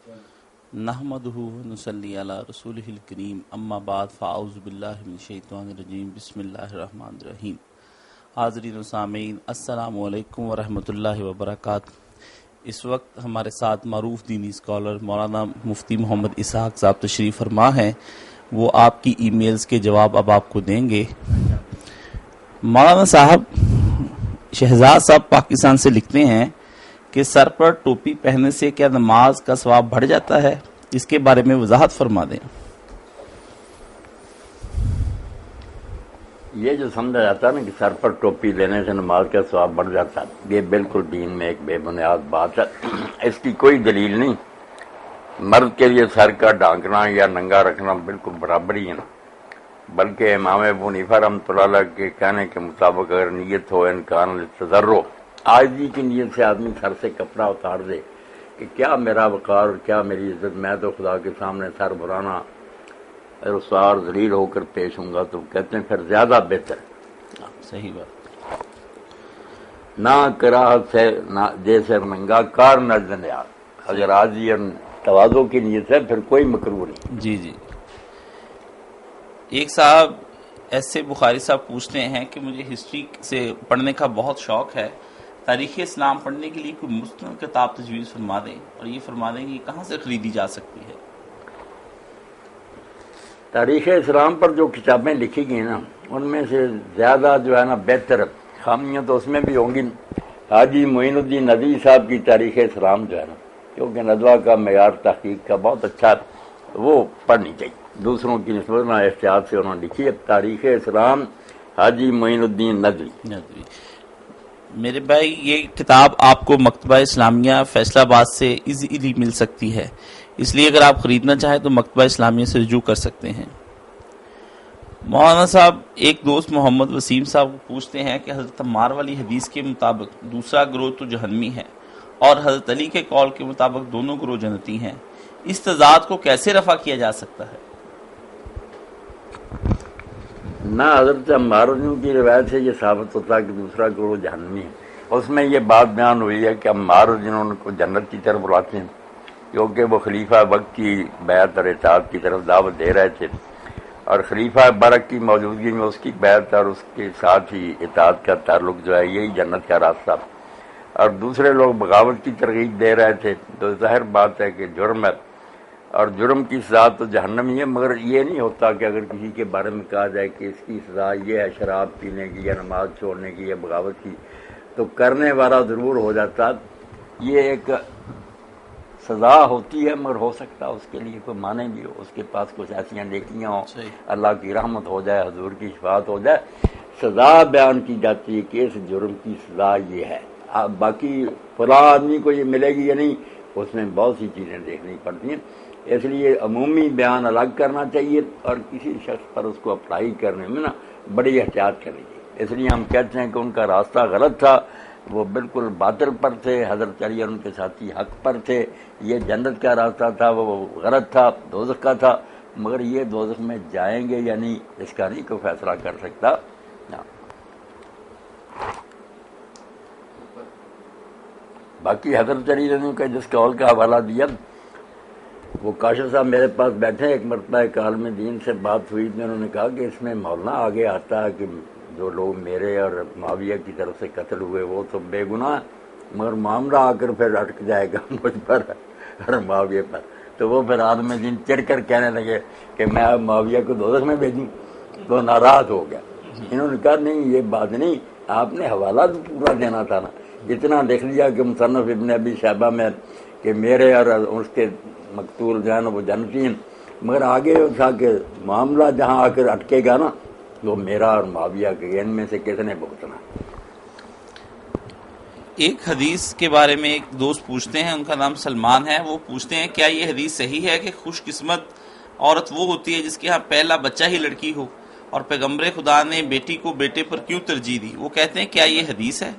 نحمدہ ونصلی علی رسولہ الکریم اما بعد فاعوذ باللہ من الشیطان الرجیم بسم اللہ الرحمن الرحیم۔ حاضرین و سامعین السلام علیکم ورحمۃ اللہ وبرکاتہ۔ اس وقت ہمارے ساتھ معروف دینی اسکالر مولانا مفتی محمد اسحاق صاحب تشریف فرما ہیں، وہ آپ کی ای میلز کے جواب اب آپ کو دیں گے۔ مولانا صاحب، شہزاد صاحب پاکستان سے لکھتے ہیں کہ سر پر ٹوپی پہننے سے کیا نماز کا ثواب بڑھ جاتا ہے؟ اس کے بارے میں وضاحت فرما دیں۔ یہ جو سمجھا جاتا ہے نا کہ سر پر ٹوپی لینے سے نماز کا ثواب بڑھ جاتا ہے، یہ بالکل دین میں ایک بے بنیاد بات ہے، اس کی کوئی دلیل نہیں۔ مرد کے لیے سر کا ڈھانکنا یا ننگا رکھنا بالکل برابر ہی ہے نا، بلکہ امام ابو حنیفہ رحمۃ اللہ علیہ کے کہنے کے مطابق اگر نیت ہو امکان تجرو، عاجزی کی نیت سے آدمی سر سے کپڑا اتار دے کہ کیا میرا وقار اور کیا میری عزت، میں تو خدا کے سامنے سر بھرانا رسوار ذلیل ہو کر پیش ہوں گا، تو کہتے ہیں پھر زیادہ بہتر صحیح بات۔ نہ کراہت سے نہ جیسے ننگا کار نزد یار، اگر عاجزی اور تواضع کی نیت ہے پھر کوئی مکروہ نہیں۔ جی ایک صاحب ایسے بخاری صاحب پوچھتے ہیں کہ مجھے ہسٹری سے پڑھنے کا بہت شوق ہے، تاریخ اسلام پڑھنے کے لیے کوئی مستند کتاب تجویز فرما دیں، اور یہ فرما دیں کہ کہاں سے خریدی جا سکتی ہے۔ تاریخ اسلام پر جو کتابیں لکھی گئی نا، ان میں سے زیادہ جو ہے نا بہتر خامیاں تو اس میں بھی ہوں گی۔ حاجی معین الدین ندوی صاحب کی تاریخ اسلام جو ہے نا، کیونکہ ندوہ کا معیار تحقیق کا بہت اچھا ہے، وہ پڑھنی چاہیے۔ دوسروں کی نسبت نہ احتیاط سے انہوں نے لکھی ہے تاریخ اسلام حاجی معین الدین ندوی۔ میرے بھائی، یہ کتاب آپ کو مکتبہ اسلامیہ فیصل آباد سے ایزیلی مل سکتی ہے، اس لیے اگر آپ خریدنا چاہیں تو مکتبہ اسلامیہ سے رجوع کر سکتے ہیں۔ مولانا صاحب، ایک دوست محمد وسیم صاحب پوچھتے ہیں کہ حضرت عمار والی حدیث کے مطابق دوسرا گروہ تو جہنمی ہے، اور حضرت علی کے قول کے مطابق دونوں گروہ جنتی ہیں، اس تضاد کو کیسے رفع کیا جا سکتا ہے؟ نہ حضرت عمار کی روایت سے یہ ثابت ہوتا ہے کہ دوسرا گروہ جہنمی ہے۔ اس میں یہ بات بیان ہوئی ہے کہ عمار جنہوں کو جنت کی طرف بلاتے ہیں، کیونکہ وہ خلیفہ وقت کی بیعت اور اطاعت کی طرف دعوت دے رہے تھے، اور خلیفہ برک کی موجودگی میں اس کی بیعت اور اس کے ساتھ ہی اطاعت کا تعلق جو ہے یہی جنت کا راستہ، اور دوسرے لوگ بغاوت کی ترغیب دے رہے تھے، تو ظاہر بات ہے کہ جرم ہے، اور جرم کی سزا تو جہنم ہی ہے۔ مگر یہ نہیں ہوتا کہ اگر کسی کے بارے میں کہا جائے کہ اس کی سزا یہ ہے شراب پینے کی یا نماز چھوڑنے کی یا بغاوت کی، تو کرنے والا ضرور ہو جاتا۔ یہ ایک سزا ہوتی ہے، مگر ہو سکتا اس کے لیے کوئی معنی بھی ہو، اس کے پاس کچھ ایسیاں نیکیاں ہوں، اللہ کی رحمت ہو جائے، حضور کی شفاعت ہو جائے، سزا بیان کی جاتی ہے کہ اس جرم کی سزا یہ ہے۔ باقی فلاں آدمی کو یہ ملے گی یا نہیں، اس میں بہت سی چیزیں دیکھنی پڑتی ہیں، اس لیے عمومی بیان الگ کرنا چاہیے، اور کسی شخص پر اس کو اپلائی کرنے میں نا بڑی احتیاط کرنی چاہیے۔ اس لیے ہم کہتے ہیں کہ ان کا راستہ غلط تھا، وہ بالکل باطل پر تھے، حضرت علی اور ان کے ساتھی حق پر تھے، یہ جنت کا راستہ تھا، وہ غلط تھا، دوزخ کا تھا، مگر یہ دوزخ میں جائیں گے یا نہیں اس کا نہیں کوئی فیصلہ کر سکتا۔ باقی حضرت علی کا جس قول کا حوالہ دیا، وہ کاشف صاحب میرے پاس بیٹھے، ایک مرتبہ ایک عالم دین سے بات ہوئی، انہوں نے کہا کہ اس میں مولانا آگے آتا ہے کہ جو لوگ میرے اور معاویہ کی طرف سے قتل ہوئے وہ تو بے گناہ، مگر معاملہ آ کر پھر اٹک جائے گا مجھ پر اور معاویہ پر، تو وہ پھر عالم دین چڑھ کر کہنے لگے کہ میں اب معاویہ کو دوزخ میں بھیجوں، تو ناراض ہو گیا۔ انہوں نے کہا نہیں، یہ بات نہیں، آپ نے حوالہ تو پورا دینا تھا نا، اتنا لکھ لیا کہ مصنف ابن ابی شیبہ میں کہ میرے اور اس کے مقتول جو ہے نا وہ جنتی ہیں، مگر آگے تھا کہ معاملہ جہاں آ کر اٹکے گا نا وہ میرا اور معاویہ کے، ان میں سے کس نے بھگتنا۔ ایک حدیث کے بارے میں ایک دوست پوچھتے ہیں، ان کا نام سلمان ہے، وہ پوچھتے ہیں کیا یہ حدیث صحیح ہے کہ خوش قسمت عورت وہ ہوتی ہے جس کے ہاں پہلا بچہ ہی لڑکی ہو، اور پیغمبر خدا نے بیٹی کو بیٹے پر کیوں ترجیح دی؟ وہ کہتے ہیں کیا یہ حدیث ہے؟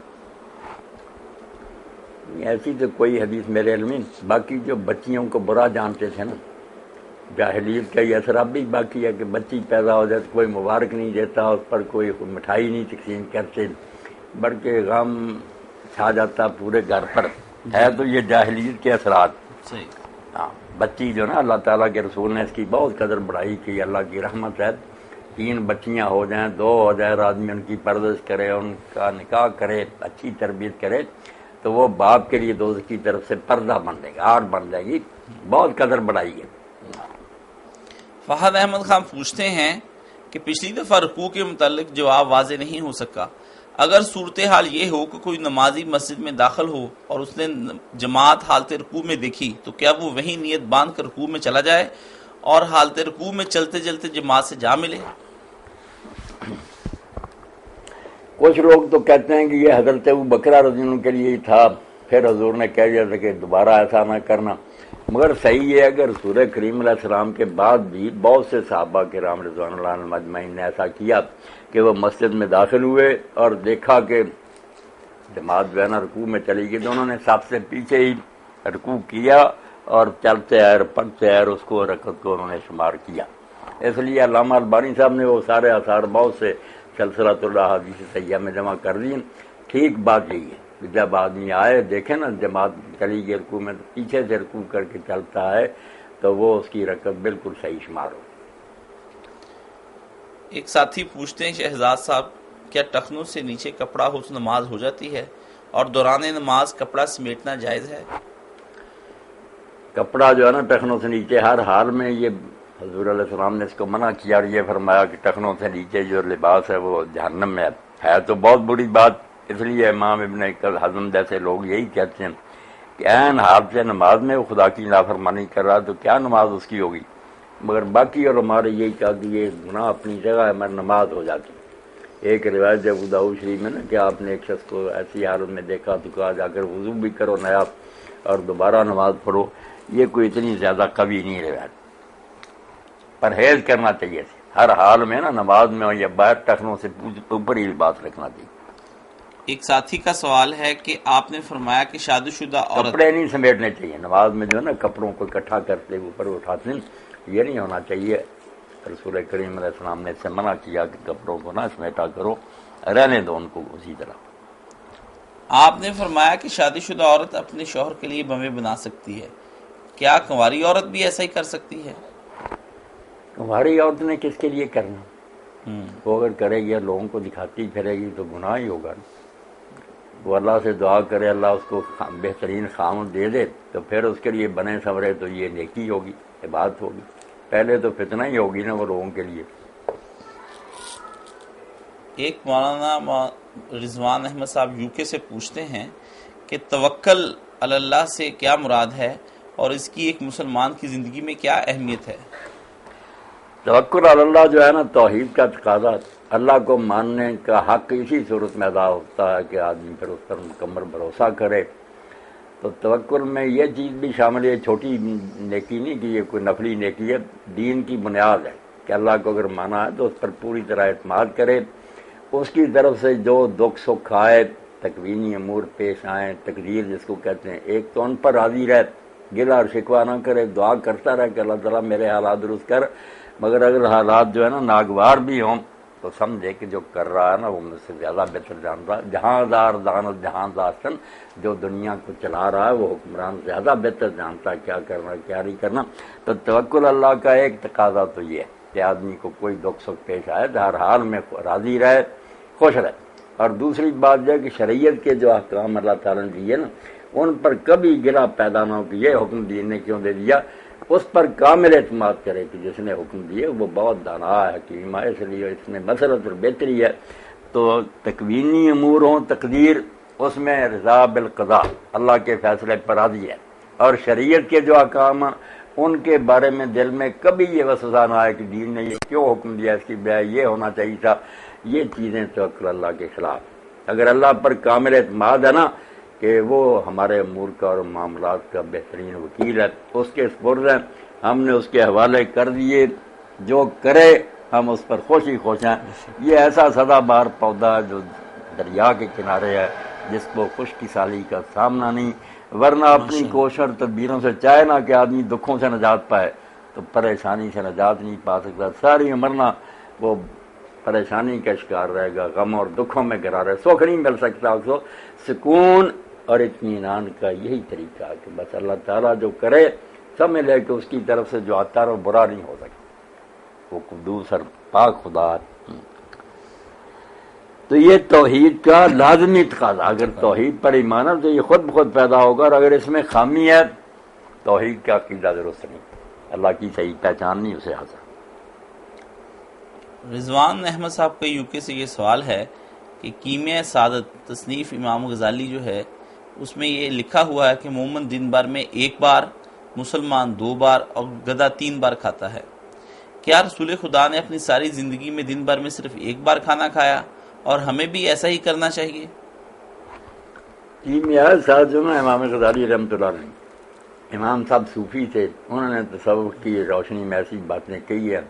ایسی تو کوئی حدیث میرے علم میں، باقی جو بچیوں کو برا جانتے تھے نا، جاہلیت کا یہ اثر اب بھی باقی ہے کہ بچی پیدا ہو جائے تو کوئی مبارک نہیں دیتا، اس پر کوئی مٹھائی نہیں تقسیم کرتے، بلکہ غم چھا جاتا پورے گھر پر، ہے تو یہ جاہلیت کے اثرات۔ ہاں بچی جو نا اللہ تعالیٰ کے رسول نے اس کی بہت قدر بڑھائی کی، اللہ کی رحمت ہے، 3 بچیاں ہو جائیں 2 ہو جائے، آدمی ان کی پرورش کرے، ان کا نکاح کرے، اچھی تربیت کرے، تو وہ باپ کے لیے دوست کی طرف سے پردہ بن جائے گا، آڑ بن جائے گی، بہت قدر بڑھائی ہے۔ فہد احمد خان پوچھتے ہیں کہ پچھلی دفعہ رکوع کے متعلق جواب واضح نہیں ہو سکا، اگر صورتحال یہ ہو کہ کوئی نمازی مسجد میں داخل ہو اور اس نے جماعت حالت رکوع میں دیکھی تو کیا وہ وہی نیت باندھ کر رکوع میں چلا جائے اور حالت رکوع میں چلتے چلتے جماعت سے جا ملے؟ کچھ لوگ تو کہتے ہیں کہ یہ حضرت ابوبکر رضی اللہ عنہ کے لیے ہی تھا، پھر حضور نے کہہ دیا تھا کہ دوبارہ ایسا نہ کرنا، مگر صحیح ہے اگر رسول کریم علیہ السلام کے بعد بھی بہت سے صحابہ کرام رضوان اللہ عنہم اجمعین نے ایسا کیا کہ وہ مسجد میں داخل ہوئے اور دیکھا کہ جماعت جو ہے نا رکوع میں چلی گئی، تو انہوں نے سب سے پیچھے ہی رکوع کیا اور چلتے آئے پڑھتے آئے، اس کو رکعت کو انہوں نے شمار کیا۔ اس لیے علامہ البانی صاحب نے وہ سارے آثار بہت سے سلسلۃ الاحادیث صحیحہ میں جمع کر دیے۔ ٹھیک بات یہی ہے کہ جب آدمی آئے دیکھے نا جماعت چلی گئی رکوع میں، تو پیچھے سے رکوع کر کے چلتا ہے تو وہ اس کی رکعت بالکل صحیح شمار ہو۔ ایک ساتھی پوچھتے ہیں شہزاد صاحب، کیا ٹخنوں سے نیچے کپڑا ہو تو نماز ہو جاتی ہے اور دوران نماز کپڑا سمیٹنا جائز ہے؟ کپڑا جو ہے نا ٹخنوں سے نیچے ہر حال میں، یہ حضور علیہ السلام نے اس کو منع کیا اور یہ فرمایا کہ ٹخنوں سے نیچے جو لباس ہے وہ جہنم میں ہے تو بہت بری بات۔ اس لیے امام ابن حزم جیسے لوگ یہی کہتے ہیں کہ عین حال سے نماز میں وہ خدا کی نافرمانی کر رہا تو کیا نماز اس کی ہوگی، مگر باقی علماء نے یہی کہا کہ یہ گناہ اپنی جگہ ہے مگر نماز ہو جاتی۔ ایک روایت ابو داؤد شریف میں نا کہ آپ نے ایک شخص کو ایسی حالت میں دیکھا تو کہا جا کر وضو بھی کرو نیا اور دوبارہ نماز پڑھو، یہ کوئی اتنی زیادہ قوی نہیں روایت، پرہیز کرنا چاہیے ہر حال میں نا، نماز میں یا باہر ٹخنوں سے اوپر ہی بات رکھنا چاہیے۔ ایک ساتھی کا سوال ہے کہ آپ نے فرمایا کہ شادی شدہ عورت کپڑے نہیں سمیٹنے چاہیے نماز میں، جو ہے نا کپڑوں کو اکٹھا کرتے اوپر اٹھاتے ہیں، یہ نہیں ہونا چاہیے۔ رسول کریم علیہ السلام نے اس سے منع کیا کہ کپڑوں کو نہ سمیٹا کرو، رہنے دو ان کو اسی طرح۔ آپ نے فرمایا کہ شادی شدہ عورت اپنے شوہر کے لیے بمیں بنا سکتی ہے، کیا کنواری عورت بھی ایسا ہی کر سکتی ہے؟ ہماری عورت نے کس کے لیے کرنا، وہ اگر کرے گی لوگوں کو دکھاتی پھرے گی تو گناہ ہی ہوگا۔ وہ اللہ سے دعا کرے اللہ اس کو بہترین خامد دے دے تو پھر اس کے لیے بنے سنورے تو یہ نیکی ہوگی، عبادت ہوگی، پہلے تو فتنہ ہی ہوگی نا وہ لوگوں کے لیے۔ ایک مولانا رضوان احمد صاحب یو کے سے پوچھتے ہیں کہ توکل علی اللہ سے کیا مراد ہے اور اس کی ایک مسلمان کی زندگی میں کیا اہمیت ہے؟ توکل علی اللہ جو ہے نا توحید کا تقاضا، اللہ کو ماننے کا حق اسی صورت میں ادا ہوتا ہے کہ آدمی پھر اس پر مکمل بھروسہ کرے۔ تو توکل میں یہ چیز بھی شامل ہے، چھوٹی نیکی نہیں کہ یہ کوئی نفلی نیکی ہے، دین کی بنیاد ہے کہ اللہ کو اگر مانا ہے تو اس پر پوری طرح اعتماد کرے، اس کی طرف سے جو دکھ سکھ آئے، تکوینی امور پیش آئیں، تقدیر جس کو کہتے ہیں، ایک تو ان پر راضی رہے، گلہ اور شکوہ نہ کرے، دعا کرتا رہے کہ اللہ تعالیٰ میرے حالات درست کر، مگر اگر حالات جو ہے نا ناگوار بھی ہوں تو سمجھے کہ جو کر رہا ہے نا وہ مجھ سے زیادہ بہتر جانتا ہے، جہاں دانت جہاں داستن، جو دنیا کو چلا رہا ہے وہ حکمران زیادہ بہتر جانتا ہے کیا کرنا کیا نہیں کرنا۔ تو توکل اللہ کا ایک تقاضا تو یہ ہے کہ آدمی کو کوئی دکھ سکھ پیش آئے تو ہر حال میں راضی رہے، خوش رہے۔ اور دوسری بات یہ ہے کہ شریعت کے جو احکام اللہ تعالیٰ نے دیے نا ان پر کبھی گرا پیدا نہ ہو کہ یہ حکم دین نے کیوں دے دیا، اس پر کامل اعتماد کرے کہ جس نے حکم دیے وہ بہت دانا ہے، حکیم ہے، اس لیے اس میں مسرت اور بہتری ہے۔ تو تکوینی امور ہوں، تقدیر، اس میں رضا بالقضاء، اللہ کے فیصلے پر راضی ہے، اور شریعت کے جو احکام ہیں ان کے بارے میں دل میں کبھی یہ وسوسہ نہ آئے کہ دین نے یہ کیوں حکم دیا، اس کی بجائے یہ ہونا چاہیے تھا، یہ چیزیں توکل اللہ کے خلاف۔ اگر اللہ پر کامل اعتماد ہے نا کہ وہ ہمارے امور کا اور معاملات کا بہترین وکیل ہے، اس کے سپرد ہیں، ہم نے اس کے حوالے کر دیے، جو کرے ہم اس پر خوش ہی خوش ہیں۔ یہ ایسا سدا بہار پودا ہے جو دریا کے کنارے ہے، جس کو خشکی سالی کا سامنا نہیں، ورنہ اپنی کوشش اور تدبیروں سے چاہے نہ کہ آدمی دکھوں سے نجات پائے تو پریشانی سے نجات نہیں پا سکتا، ساری عمر نہ وہ پریشانی کا شکار رہے گا، غم اور دکھوں میں گرا رہے، سکھ نہیں مل سکتا اس کو۔ سکون اور اطمینان کا یہی طریقہ ہے کہ بس اللہ تعالیٰ جو کرے سمجھ لے کہ اس کی طرف سے جو آتا ہے وہ برا نہیں ہو سکتا، وہ قدوس اور پاک خدا ہے۔ تو یہ توحید کا لازمی تقاضا، اگر توحید پر ایمان ہے تو یہ خود بخود پیدا ہوگا، اور اگر اس میں خامی ہے توحید کا عقیدہ درست نہیں، اللہ کی صحیح پہچان نہیں اسے حاصل۔ رضوان احمد صاحب کا یوکے سے یہ سوال ہے کہ کیمیہ سعادت تصنیف امام غزالی جو ہے اس میں یہ لکھا ہوا ہے کہ مومن دن بھر میں 1 بار، مسلمان 2 بار اور گدھا 3 بار کھاتا ہے۔ کیا رسول خدا نے اپنی ساری زندگی میں دن بھر میں صرف 1 بار کھانا کھایا اور ہمیں بھی ایسا ہی کرنا چاہیے؟ کیمیہ سعادت جو نا امام غزالی رحمۃ اللہ علیہ، امام صاحب صوفی تھے، انہوں نے تصوف کی روشنی میں ایسی باتیں کہی ہیں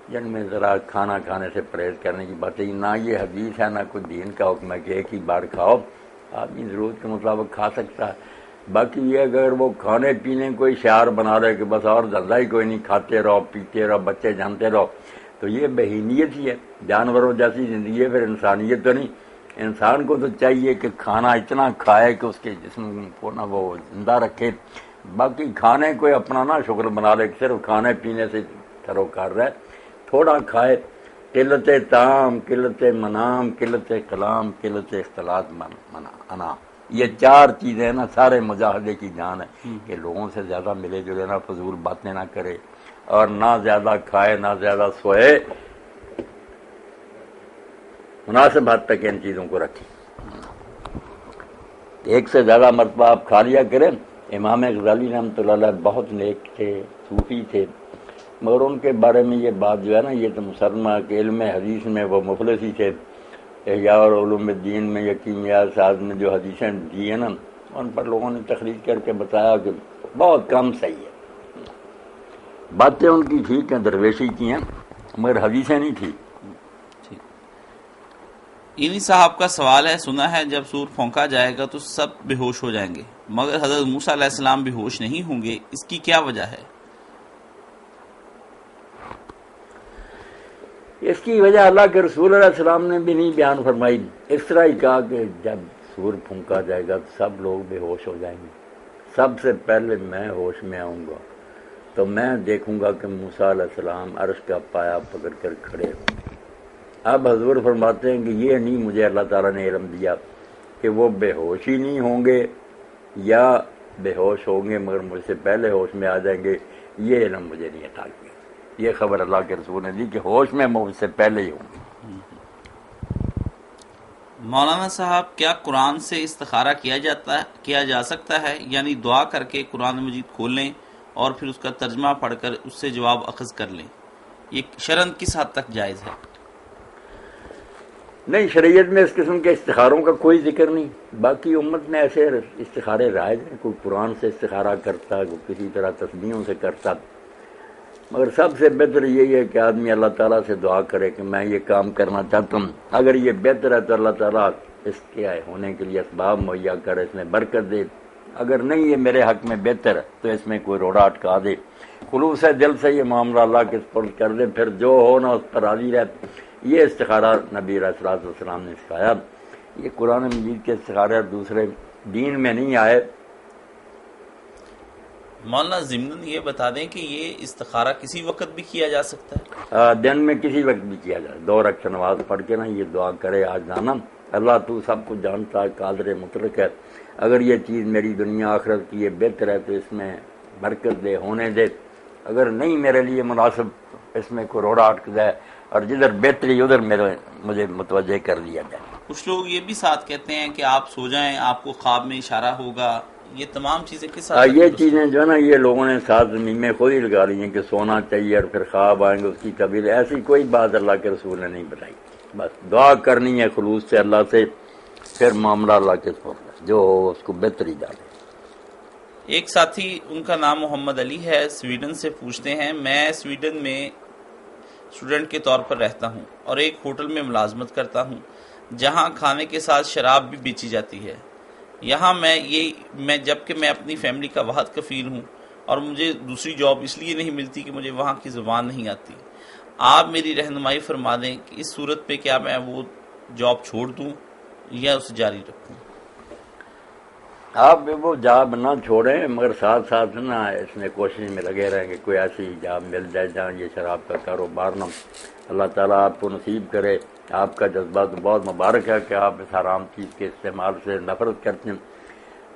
جن میں ذرا کھانا کھانے سے پرہیز کرنے کی باتیں، نہ یہ حدیث ہے نہ کوئی دین کا حکم ہے کہ 1 ہی بار کھاؤ، آدمی ضرورت کے مطابق کھا سکتا ہے۔ باقی یہ اگر وہ کھانے پینے کوئی شعار بنا رہے کہ بس اور دھندا ہی کوئی نہیں، کھاتے رہو پیتے رہو بچے جانتے رہو، تو یہ بہیمیت ہی ہے، جانوروں جیسی زندگی ہے، پھر انسانیت تو نہیں۔ انسان کو تو چاہیے کہ کھانا اتنا کھائے کہ اس کے جسم کو نہ وہ زندہ رکھے، باقی کھانے کو اپنا نہ شکر بنا لے کہ صرف کھانے پینے سے تروکار رہے، تھوڑا کھائے۔ قلت طعام، قلت منام، قلت کلام، قلت اختلاط انا، یہ 4 چیزیں نا سارے مجاہدے کی جان ہے کہ لوگوں سے زیادہ ملے جلے نہ، فضول باتیں نہ کرے، اور نہ زیادہ کھائے نہ زیادہ سوئے، مناسب حد تک ان چیزوں کو رکھیں۔ 1 سے زیادہ مرتبہ آپ کھا لیا کریں۔ امام غزالی رحمۃ اللہ علیہ بہت نیک تھے، صوفی تھے، مگر ان کے بارے میں یہ بات جو ہے نا، یہ تو مسلمہ کہ علم حدیث میں وہ مفلس ہی تھے۔ احیاء اور علوم الدین میں یا کیمیہ سعادت میں جو حدیثیں دی ہیں نا، ان پر لوگوں نے تخریج کر کے بتایا کہ بہت کم صحیح ہے۔ باتیں ان کی ٹھیک ہیں، درویشی کی ہیں، مگر حدیثیں نہیں ٹھیک۔ انہی صاحب کا سوال ہے، سنا ہے جب سور پھونکا جائے گا تو سب بے ہوش ہو جائیں گے، مگر حضرت موسیٰ علیہ السلام بے ہوش نہیں ہوں گے، اس کی کیا وجہ ہے؟ اس کی وجہ اللہ کے رسول علیہ السلام نے بھی نہیں بیان فرمائی، اس طرح ہی کہا کہ جب سور پھونکا جائے گا تو سب لوگ بے ہوش ہو جائیں گے، سب سے پہلے میں ہوش میں آؤں گا، تو میں دیکھوں گا کہ موسیٰ علیہ السلام عرش کا پایا پکڑ کر کھڑے ہوں۔ اب حضور فرماتے ہیں کہ یہ نہیں مجھے اللہ تعالیٰ نے علم دیا کہ وہ بے ہوش ہی نہیں ہوں گے یا بے ہوش ہوں گے مگر مجھ سے پہلے ہوش میں آ جائیں گے، یہ علم مجھے نہیں عطا کیا۔ یہ خبر اللہ کے رسول نے دی کہ ہوش میں مجھ سے پہلے ہی ہوں گے۔ مولانا صاحب، کیا قرآن سے استخارہ کیا جا سکتا ہے؟ یعنی دعا کر کے قرآن مجید کھول لیں اور پھر اس کا ترجمہ پڑھ کر اس سے جواب اخذ کر لیں، یہ شرعاً کس حد تک جائز ہے؟ نہیں، شریعت میں اس قسم کے استخاروں کا کوئی ذکر نہیں، باقی امت میں ایسے استخارے رائج ہیں، کوئی قرآن سے استخارہ کرتا، کوئی کسی طرح تسبیحوں سے کرتا، مگر سب سے بہتر یہی ہے کہ آدمی اللہ تعالیٰ سے دعا کرے کہ میں یہ کام کرنا چاہتا ہوں، اگر یہ بہتر ہے تو اللہ تعالیٰ اس کے ہونے کے لیے اسباب مہیا کرے، اس میں برکت دے، اگر نہیں یہ میرے حق میں بہتر ہے تو اس میں کوئی روڑا اٹکا دے، خلوص دل سے یہ معاملہ اللہ کے سپرد کر دے، پھر جو ہو نا اس پر راضی رہے۔ یہ استخارہ نبی علیہ الصلوۃ والسلام نے سکھایا، یہ قرآن مجید کے استخارے اور دوسرے دین میں نہیں آئے۔ مولانا ضمن یہ بتا دیں کہ یہ استخارہ کسی وقت بھی کیا جا سکتا ہے؟ دن میں کسی وقت بھی کیا جائے، 2 رکعت نماز پڑھ کے نا یہ دعا کرے، آج جانا اللہ تو سب کچھ جانتا ہے، قادر مطلق ہے، اگر یہ چیز میری دنیا آخرت کی یہ بہتر ہے تو اس میں برکت دے، ہونے دے، اگر نہیں میرے لیے مناسب اس میں کوئی روڑا اٹک جائے، اور جدھر بہتری ادھر مجھے متوجہ کر دیا جائے۔ کچھ لوگ یہ بھی ساتھ کہتے ہیں کہ آپ سو جائیں، آپ کو خواب میں اشارہ ہوگا، یہ تمام چیزیں کس ساتھ؟ یہ چیزیں جو ہے نا یہ لوگوں نے ساتھ زمین میں خود ہی لگا لی ہیں کہ سونا چاہیے اور پھر خواب آئیں گے اس کی تعبیر، ایسی کوئی بات اللہ کے رسول نے نہیں بتائی، بس دعا کرنی ہے خلوص سے اللہ سے، پھر معاملہ اللہ کے سپرد، جو ہو اس کو بہتری ڈالے۔ ایک ساتھی، ان کا نام محمد علی ہے، سویڈن سے پوچھتے ہیں، میں سویڈن میں اسٹوڈنٹ کے طور پر رہتا ہوں اور ایک ہوٹل میں ملازمت کرتا ہوں جہاں کھانے کے ساتھ شراب بھی بیچی جاتی ہے۔ یہاں میں جبکہ میں اپنی فیملی کا واحد کفیل ہوں اور مجھے دوسری جاب اس لیے نہیں ملتی کہ مجھے وہاں کی زبان نہیں آتی۔ آپ میری رہنمائی فرما دیں کہ اس صورت پہ کیا میں وہ جاب چھوڑ دوں یا اسے جاری رکھوں؟ آپ وہ جاب نہ چھوڑیں، مگر ساتھ ساتھ نا اس میں کوشش میں لگے رہیں کہ کوئی ایسی جاب مل جائے جہاں یہ شراب کا کاروبار نہ، اللہ تعالیٰ آپ کو نصیب کرے۔ آپ کا جذبہ تو بہت مبارک ہے کہ آپ اس حرام چیز کے استعمال سے نفرت کرتے ہیں،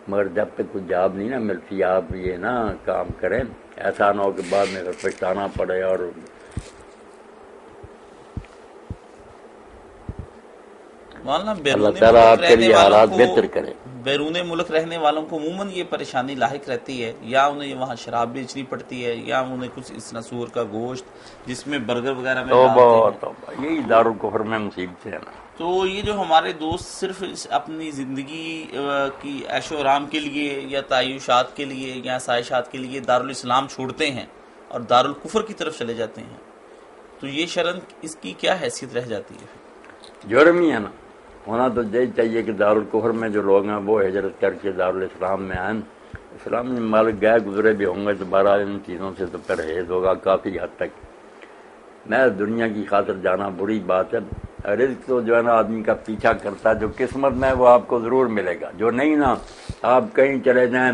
مگر جب تک کوئی جاب نہیں نا ملتی آپ یہ نہ کام کریں، ایسا نہ ہو کہ بعد میں پچھتانا پڑے۔ اور مولانا اللہ تعالیٰ آپ کے لیے حالات بہتر کرے۔ بیرون ملک رہنے والوں کو عموماً یہ پریشانی لاحق رہتی ہے، یا انہیں وہاں شراب بیچنی پڑتی ہے، یا انہیں کچھ اس طرح سور کا گوشت جس میں برگر وغیرہ میں ڈالتے ہیں۔ یہی دارالکفر میں مصیبت ہے نا۔ تو یہ جو ہمارے دوست صرف اپنی زندگی کی عیش و آرام کے لیے یا تعیشات کے لیے یا سائشات کے لیے دارالاسلام چھوڑتے ہیں اور دارالکفر کی طرف چلے جاتے ہیں، تو یہ شرن اس کی کیا حیثیت رہ جاتی ہے؟ جرم ہی ہے نا، ہونا تو یہی چاہیے کہ دارالکفر میں جو لوگ ہیں وہ ہجرت کر کے دارالاسلام میں آئیں۔ اسلام میں مالک گئے گزرے بھی ہوں گے تو بہرحال ان چیزوں سے تو پرہیز ہوگا کافی حد تک۔ میں دنیا کی خاطر جانا بری بات ہے، رزق تو جو ہے نا آدمی کا پیچھا کرتا ہے، جو قسمت میں وہ آپ کو ضرور ملے گا، جو نہیں نا آپ کہیں چلے جائیں،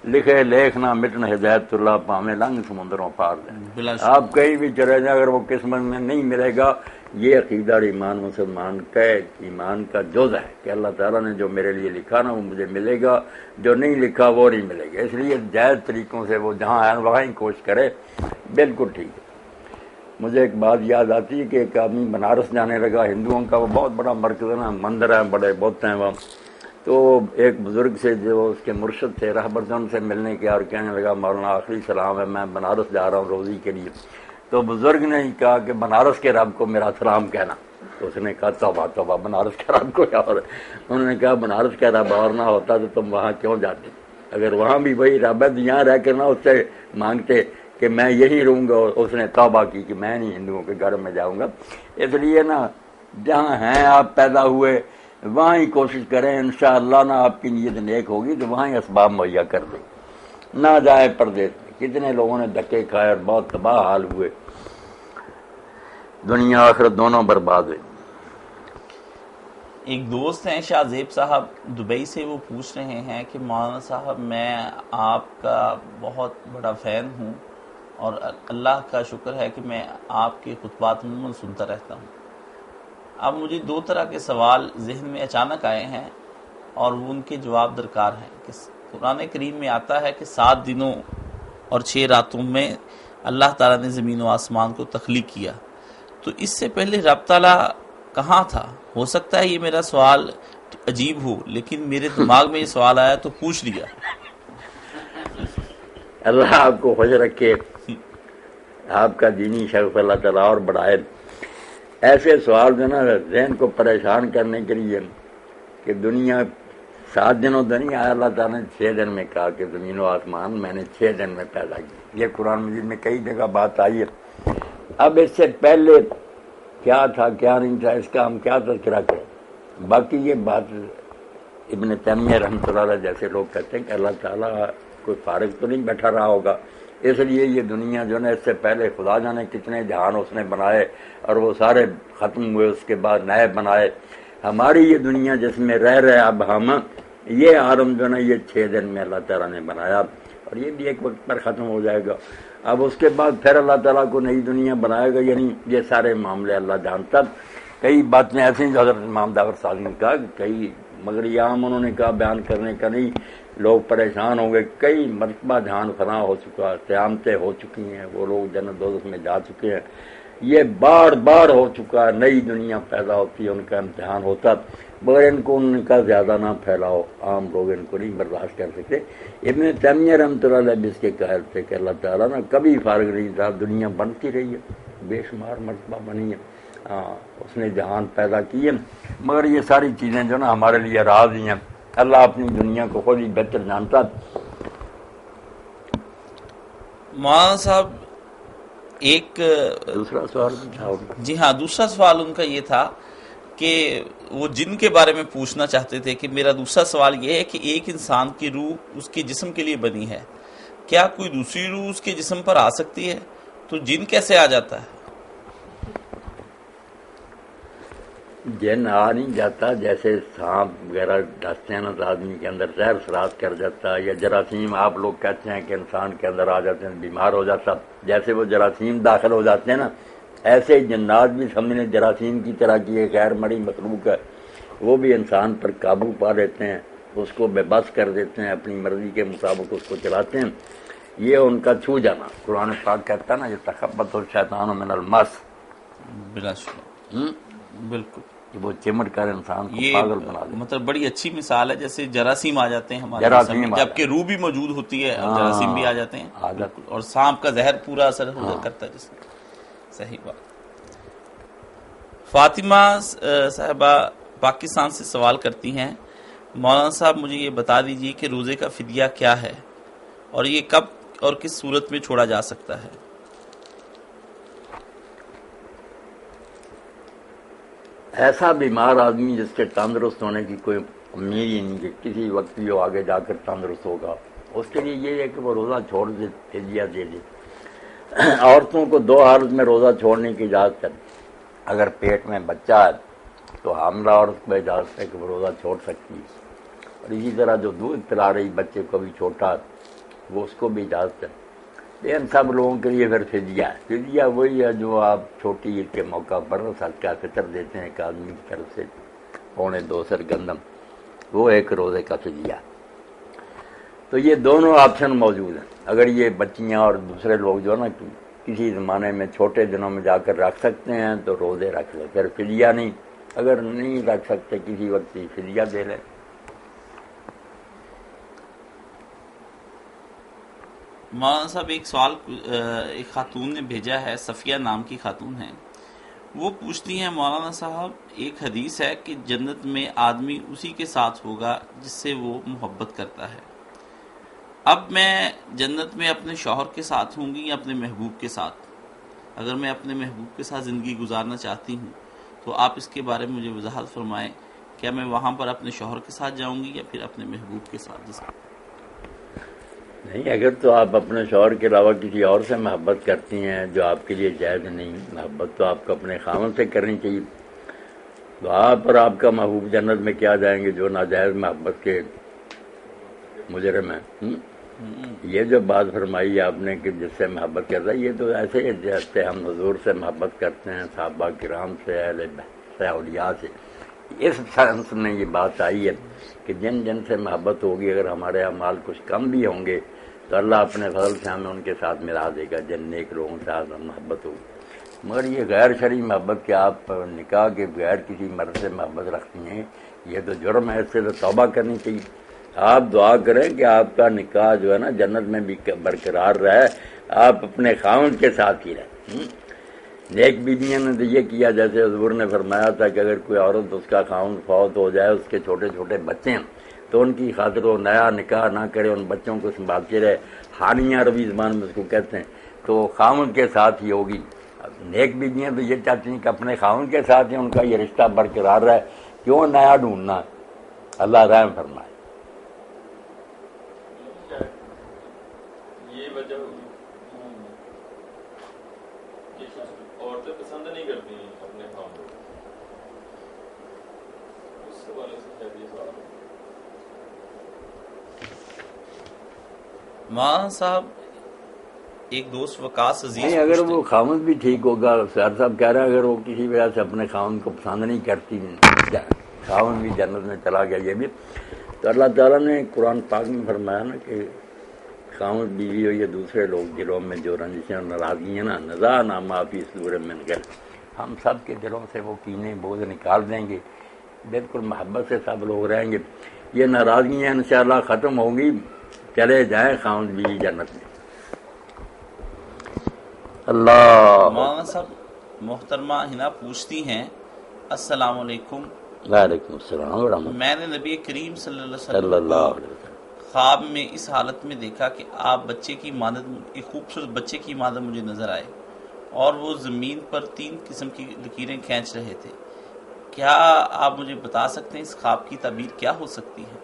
لکھے لیکھ نہ مٹن ہدایت اللہ پامے لنگ سمندروں پار دیں، آپ کہیں بھی چلے جائیں اگر وہ قسمت میں نہیں ملے گا۔ یہ عقیدہ اور ایمان مسلمان کا ایمان کا جز ہے کہ اللہ تعالیٰ نے جو میرے لیے لکھا نا وہ مجھے ملے گا، جو نہیں لکھا وہ نہیں ملے گا۔ اس لیے جائز طریقوں سے وہ جہاں ہے وہاں ہی کوشش کرے، بالکل ٹھیک ہے۔ مجھے ایک بات یاد آتی ہے کہ ایک آدمی بنارس جانے لگا، ہندوؤں کا وہ بہت بڑا مرکز ہے نا، مندر ہیں بڑے بت ہیں وہاں، تو ایک بزرگ سے جو اس کے مرشد تھے رہبر ان سے ملنے کے اور کہنے لگا مولانا آخری سلام ہے، میں بنارس جا رہا ہوں روزی کے لیے۔ تو بزرگ نے ہی کہا کہ بنارس کے رب کو میرا سلام کہنا۔ تو اس نے کہا توبہ توبہ، بنارس کے رب کو کیا اور؟ انہوں نے کہا بنارس کا رب اور نہ ہوتا تو تم وہاں کیوں جاتے؟ اگر وہاں بھی وہی رب ہے تو یہاں رہ کر نہ اس سے مانگتے کہ میں یہی رہوں گا، اس نے توبہ کی کہ میں نہیں ہندوؤں کے گھر میں جاؤں گا۔ اس لیے نا جہاں ہیں آپ پیدا ہوئے وہاں ہی کوشش کریں، انشاءاللہ نا آپ کی نیت نیک ہوگی تو وہاں ہی اسباب مہیا کر دیں، نہ جائے پردیس میں۔ کتنے لوگوں نے دھکے کھائے اور بہت تباہ حال ہوئے، دنیا آخرت دونوں برباد ہوئے۔ ایک دوست ہیں شاہ زیب صاحب دبئی سے، وہ پوچھ رہے ہیں کہ مولانا صاحب میں آپ کا بہت بڑا فین ہوں اور اللہ کا شکر ہے کہ میں آپ کے خطبات عموماً سنتا رہتا ہوں۔ اب مجھے دو طرح کے سوال ذہن میں اچانک آئے ہیں اور وہ ان کے جواب درکار ہیں کہ قرآن کریم میں آتا ہے کہ 7 دنوں اور 6 راتوں میں اللہ تعالیٰ نے زمین و آسمان کو تخلیق کیا، تو اس سے پہلے رب تعالیٰ کہاں تھا؟ ہو سکتا ہے یہ میرا سوال عجیب ہو، لیکن میرے دماغ میں یہ سوال آیا تو پوچھ لیا۔ اللہ آپ کو خوش رکھے، آپ کا دینی شرف اللہ تعالیٰ اور بڑھائے۔ ایسے سوال جو نا ذہن کو پریشان کرنے کے لیے کہ دنیا 7 دنوں تو نہیں آیا، اللہ تعالیٰ نے 6 دن میں کہا کہ زمین و آسمان میں نے 6 دن میں پیدا کی۔ یہ قرآن مجید میں کئی جگہ بات آئی ہے۔ اب اس سے پہلے کیا تھا کیا نہیں تھا اس کا ہم کیا تذکرہ کریں؟ باقی یہ بات ابن تیمیہ رحمۃ اللہ علیہ جیسے لوگ کہتے ہیں کہ اللہ تعالیٰ کوئی فارغ تو نہیں بیٹھا رہا ہوگا، اس لیے یہ دنیا جو ہے اس سے پہلے خدا جانے کتنے جہان اس نے بنائے اور وہ سارے ختم ہوئے، اس کے بعد نئے بنائے۔ ہماری یہ دنیا جس میں رہ رہے اب ہم، یہ عالم جو ہے یہ 6 دن میں اللہ تعالیٰ نے بنایا اور یہ بھی ایک وقت پر ختم ہو جائے گا۔ اب اس کے بعد پھر اللہ تعالیٰ کو نئی دنیا بنائے گا، یعنی یہ سارے معاملے اللہ جانتا۔ کئی باتیں ایسی جو حضرت امام جعفر صادق نے کہا کہ کئی، مگر یہ عام انہوں نے کہا بیان کرنے کا نہیں، لوگ پریشان ہوں گے۔ کئی مرتبہ جہان فنا ہو چکا، قیامتیں ہو چکی ہیں، وہ لوگ جنت دوزخ میں جا چکے ہیں، یہ بار بار ہو چکا ہے، نئی دنیا پیدا ہوتی ہے، ان کا امتحان ہوتا، مگر ان کو ان کا زیادہ نہ پھیلاؤ، عام لوگ ان کو نہیں برداشت کر سکتے۔ ابن تیمیہ رحمۃ اللہ علیہ اس کے قائل تھے کہ اللہ تعالیٰ نے کبھی فارغ نہیں تھا، دنیا بنتی رہی ہے، بے شمار مرتبہ بنی ہے، اس نے جہان پیدا کیے، مگر یہ ساری چیزیں جو نا ہمارے لیے راز ہی ہیں، اللہ اپنی دنیا کو خود ہی بہتر جانتا۔ مولانا صاحب ایک دوسرا سوال جی ہاں، دوسرا سوال ان کا یہ تھا کہ وہ جن کے بارے میں پوچھنا چاہتے تھے کہ میرا دوسرا سوال یہ ہے کہ ایک انسان کی روح اس کے جسم کے لیے بنی ہے، کیا کوئی دوسری روح اس کے جسم پر آ سکتی ہے؟ تو جن کیسے آ جاتا ہے؟ جن آ نہیں جاتا، جیسے سانپ وغیرہ ڈستے ہیں نا تو آدمی کے اندر زہر سرات کر جاتا ہے، یا جراثیم آپ لوگ کہتے ہیں کہ انسان کے اندر آ جاتے ہیں بیمار ہو جاتا، جیسے وہ جراثیم داخل ہو جاتے ہیں نا، ایسے جنات بھی سمجھنے جراثیم کی طرح کی ایک غیر مرئی مخلوق ہے، وہ بھی انسان پر قابو پا لیتے ہیں، اس کو بے بس کر دیتے ہیں، اپنی مرضی کے مطابق اس کو چلاتے ہیں۔ یہ ان کا چھو جانا، قرآن پاک کہتا ہے نا، یہ تخبط الشیطان من المس، بلا شبہ، بالکل، کہ وہ چمٹ کر انسان کو یہ پاگل بنا دے۔ مطلب بڑی اچھی مثال ہے، جیسے جراثیم آ جاتے ہیں ہمارے جراثیم جسم میں، جبکہ روح بھی موجود ہوتی ہے اور جراثیم بھی آ جاتے ہیں، بالکل، اور سانپ کا زہر پورا اثر کرتا ہے جسم۔ صحیح بات۔ فاطمہ صاحبہ پاکستان سے سوال کرتی ہیں، مولانا صاحب مجھے یہ بتا دیجئے کہ روزے کا فدیہ کیا ہے اور یہ کب اور کس صورت میں چھوڑا جا سکتا ہے؟ ایسا بیمار آدمی جس کے تندرست ہونے کی کوئی امید ہی نہیں کہ کسی وقت بھی وہ آگے جا کر تندرست ہوگا، اس کے لیے یہ ہے کہ وہ روزہ چھوڑ دے، فدیہ دے دے۔ عورتوں کو دو حالت میں روزہ چھوڑنے کی اجازت ہے، اگر پیٹ میں بچہ ہے تو حاملہ عورت کو اجازت ہے کہ وہ روزہ چھوڑ سکتی ہے، اور اسی طرح جو دودھ پلا رہی بچے کو بھی چھوٹا ہے وہ اس کو بھی اجازت ہے۔ ان سب لوگوں کے لیے پھر فدیہ ہے۔ فدیہ وہی ہے جو آپ چھوٹی عید کے موقع پر صدقہ فطر دیتے ہیں ایک آدمی کی طرف سے 1.25 سر گندم، وہ ایک روزے کا فدیہ ہے۔ تو یہ دونوں آپشن موجود ہیں، اگر یہ بچیاں اور دوسرے لوگ جو ہے نا کسی زمانے میں چھوٹے دنوں میں جا کر رکھ سکتے ہیں تو روزے رکھ لیں، پھر فدیہ نہیں، اگر نہیں رکھ سکتے کسی وقت ہی فدیہ دے لیں۔ مولانا صاحب ایک سوال ایک خاتون نے بھیجا ہے، صفیہ نام کی خاتون ہیں، وہ پوچھتی ہیں مولانا صاحب ایک حدیث ہے کہ جنت میں آدمی اسی کے ساتھ ہوگا جس سے وہ محبت کرتا ہے، اب میں جنت میں اپنے شوہر کے ساتھ ہوں گی یا اپنے محبوب کے ساتھ؟ اگر میں اپنے محبوب کے ساتھ زندگی گزارنا چاہتی ہوں تو آپ اس کے بارے میں مجھے وضاحت فرمائیں، کیا میں وہاں پر اپنے شوہر کے ساتھ جاؤں گی یا پھر اپنے محبوب کے ساتھ؟ نہیں، اگر تو آپ اپنے شوہر کے علاوہ کسی اور سے محبت کرتی ہیں جو آپ کے لیے جائز نہیں، محبت تو آپ کو اپنے خاوند سے کرنی چاہیے، تو آپ اور آپ کا محبوب جنت میں کیا جائیں گے جو ناجائز محبت کے مجرم ہیں۔ یہ جو بات فرمائی آپ نے کہ جس سے محبت کرتا ہے، یہ تو ایسے جیسے ہم حضور سے محبت کرتے ہیں، صحابہ کرام سے، اہل بیت سے، اولیاء سے، اس سنس میں یہ بات آئی ہے کہ جن جن سے محبت ہوگی، اگر ہمارے اعمال کچھ کم بھی ہوں گے تو اللہ اپنے فضل سے ہمیں ان کے ساتھ ملا دے گا جن نیک لوگوں سے محبت ہوگی۔ مگر یہ غیر شرعی محبت کہ آپ نکاح کے بغیر کسی مرد سے محبت رکھتی ہیں، یہ تو جرم ہے، اس سے تو توبہ کرنی چاہیے۔ آپ دعا کریں کہ آپ کا نکاح جو ہے نا جنت میں بھی برقرار رہے، آپ اپنے خاوند کے ساتھ ہی رہیں۔ نیک بیویوں نے تو یہ کیا، جیسے حضور نے فرمایا تھا کہ اگر کوئی عورت اس کا خاوند فوت ہو جائے، اس کے چھوٹے چھوٹے بچے ہیں تو ان کی خاطر وہ نیا نکاح نہ کرے، ان بچوں کو سنبھالتے رہے، حانیہ عربی زبان میں اس کو کہتے ہیں، تو خاوند کے ساتھ ہی ہوگی۔ نیک بیویاں تو یہ چاہتی ہیں کہ اپنے خاوند کے ساتھ ہی ان کا یہ رشتہ برقرار رہے، کیوں نیا ڈھونڈنا؟ اللہ رحم فرمائے۔ یہ وجہ عورتیں پسند نہیں کرتی ہیں اپنے خاوند کو، اس حوالے سے کیا یہ سوال ہے؟ مولانا صاحب ایک دوست وقاص عزیز نہیں، اگر وہ خاوند بھی ٹھیک ہوگا، سر صاحب کہہ رہے ہیں اگر وہ کسی وجہ سے اپنے خاوند کو پسند نہیں کرتی، خاوند بھی جنت میں چلا گیا، یہ بھی تو اللہ تعالیٰ نے قرآن پاک میں فرمایا نا کہ خاوند بیوی ہو یا دوسرے لوگ دلوں میں جو رنجشیں اور ناراضگیاں نا نزا نا معافی صدور من غل، ہم سب کے دلوں سے وہ کینے بوجھ نکال دیں گے، بالکل محبت سے سب لوگ رہیں گے، یہ ناراضگیاں انشاءاللہ ختم ہوں گی، چلے جائیں خاوند بیوی جنت میں۔ اللہ مولانا صاحب محترمہ ہنا پوچھتی ہیں، السلام علیکم، وعلیکم السلام ورحمۃ میں نے نبی کریم صلی اللہ صلی علیہ اللہ وسلم علیہ وسلم کو خواب میں اس حالت میں دیکھا کہ آپ بچے کی مانند ایک خوبصورت بچے کی مانند مجھے نظر آئے اور وہ زمین پر 3 قسم کی لکیریں کھینچ رہے تھے، کیا آپ مجھے بتا سکتے ہیں اس خواب کی تعبیر کیا ہو سکتی ہے؟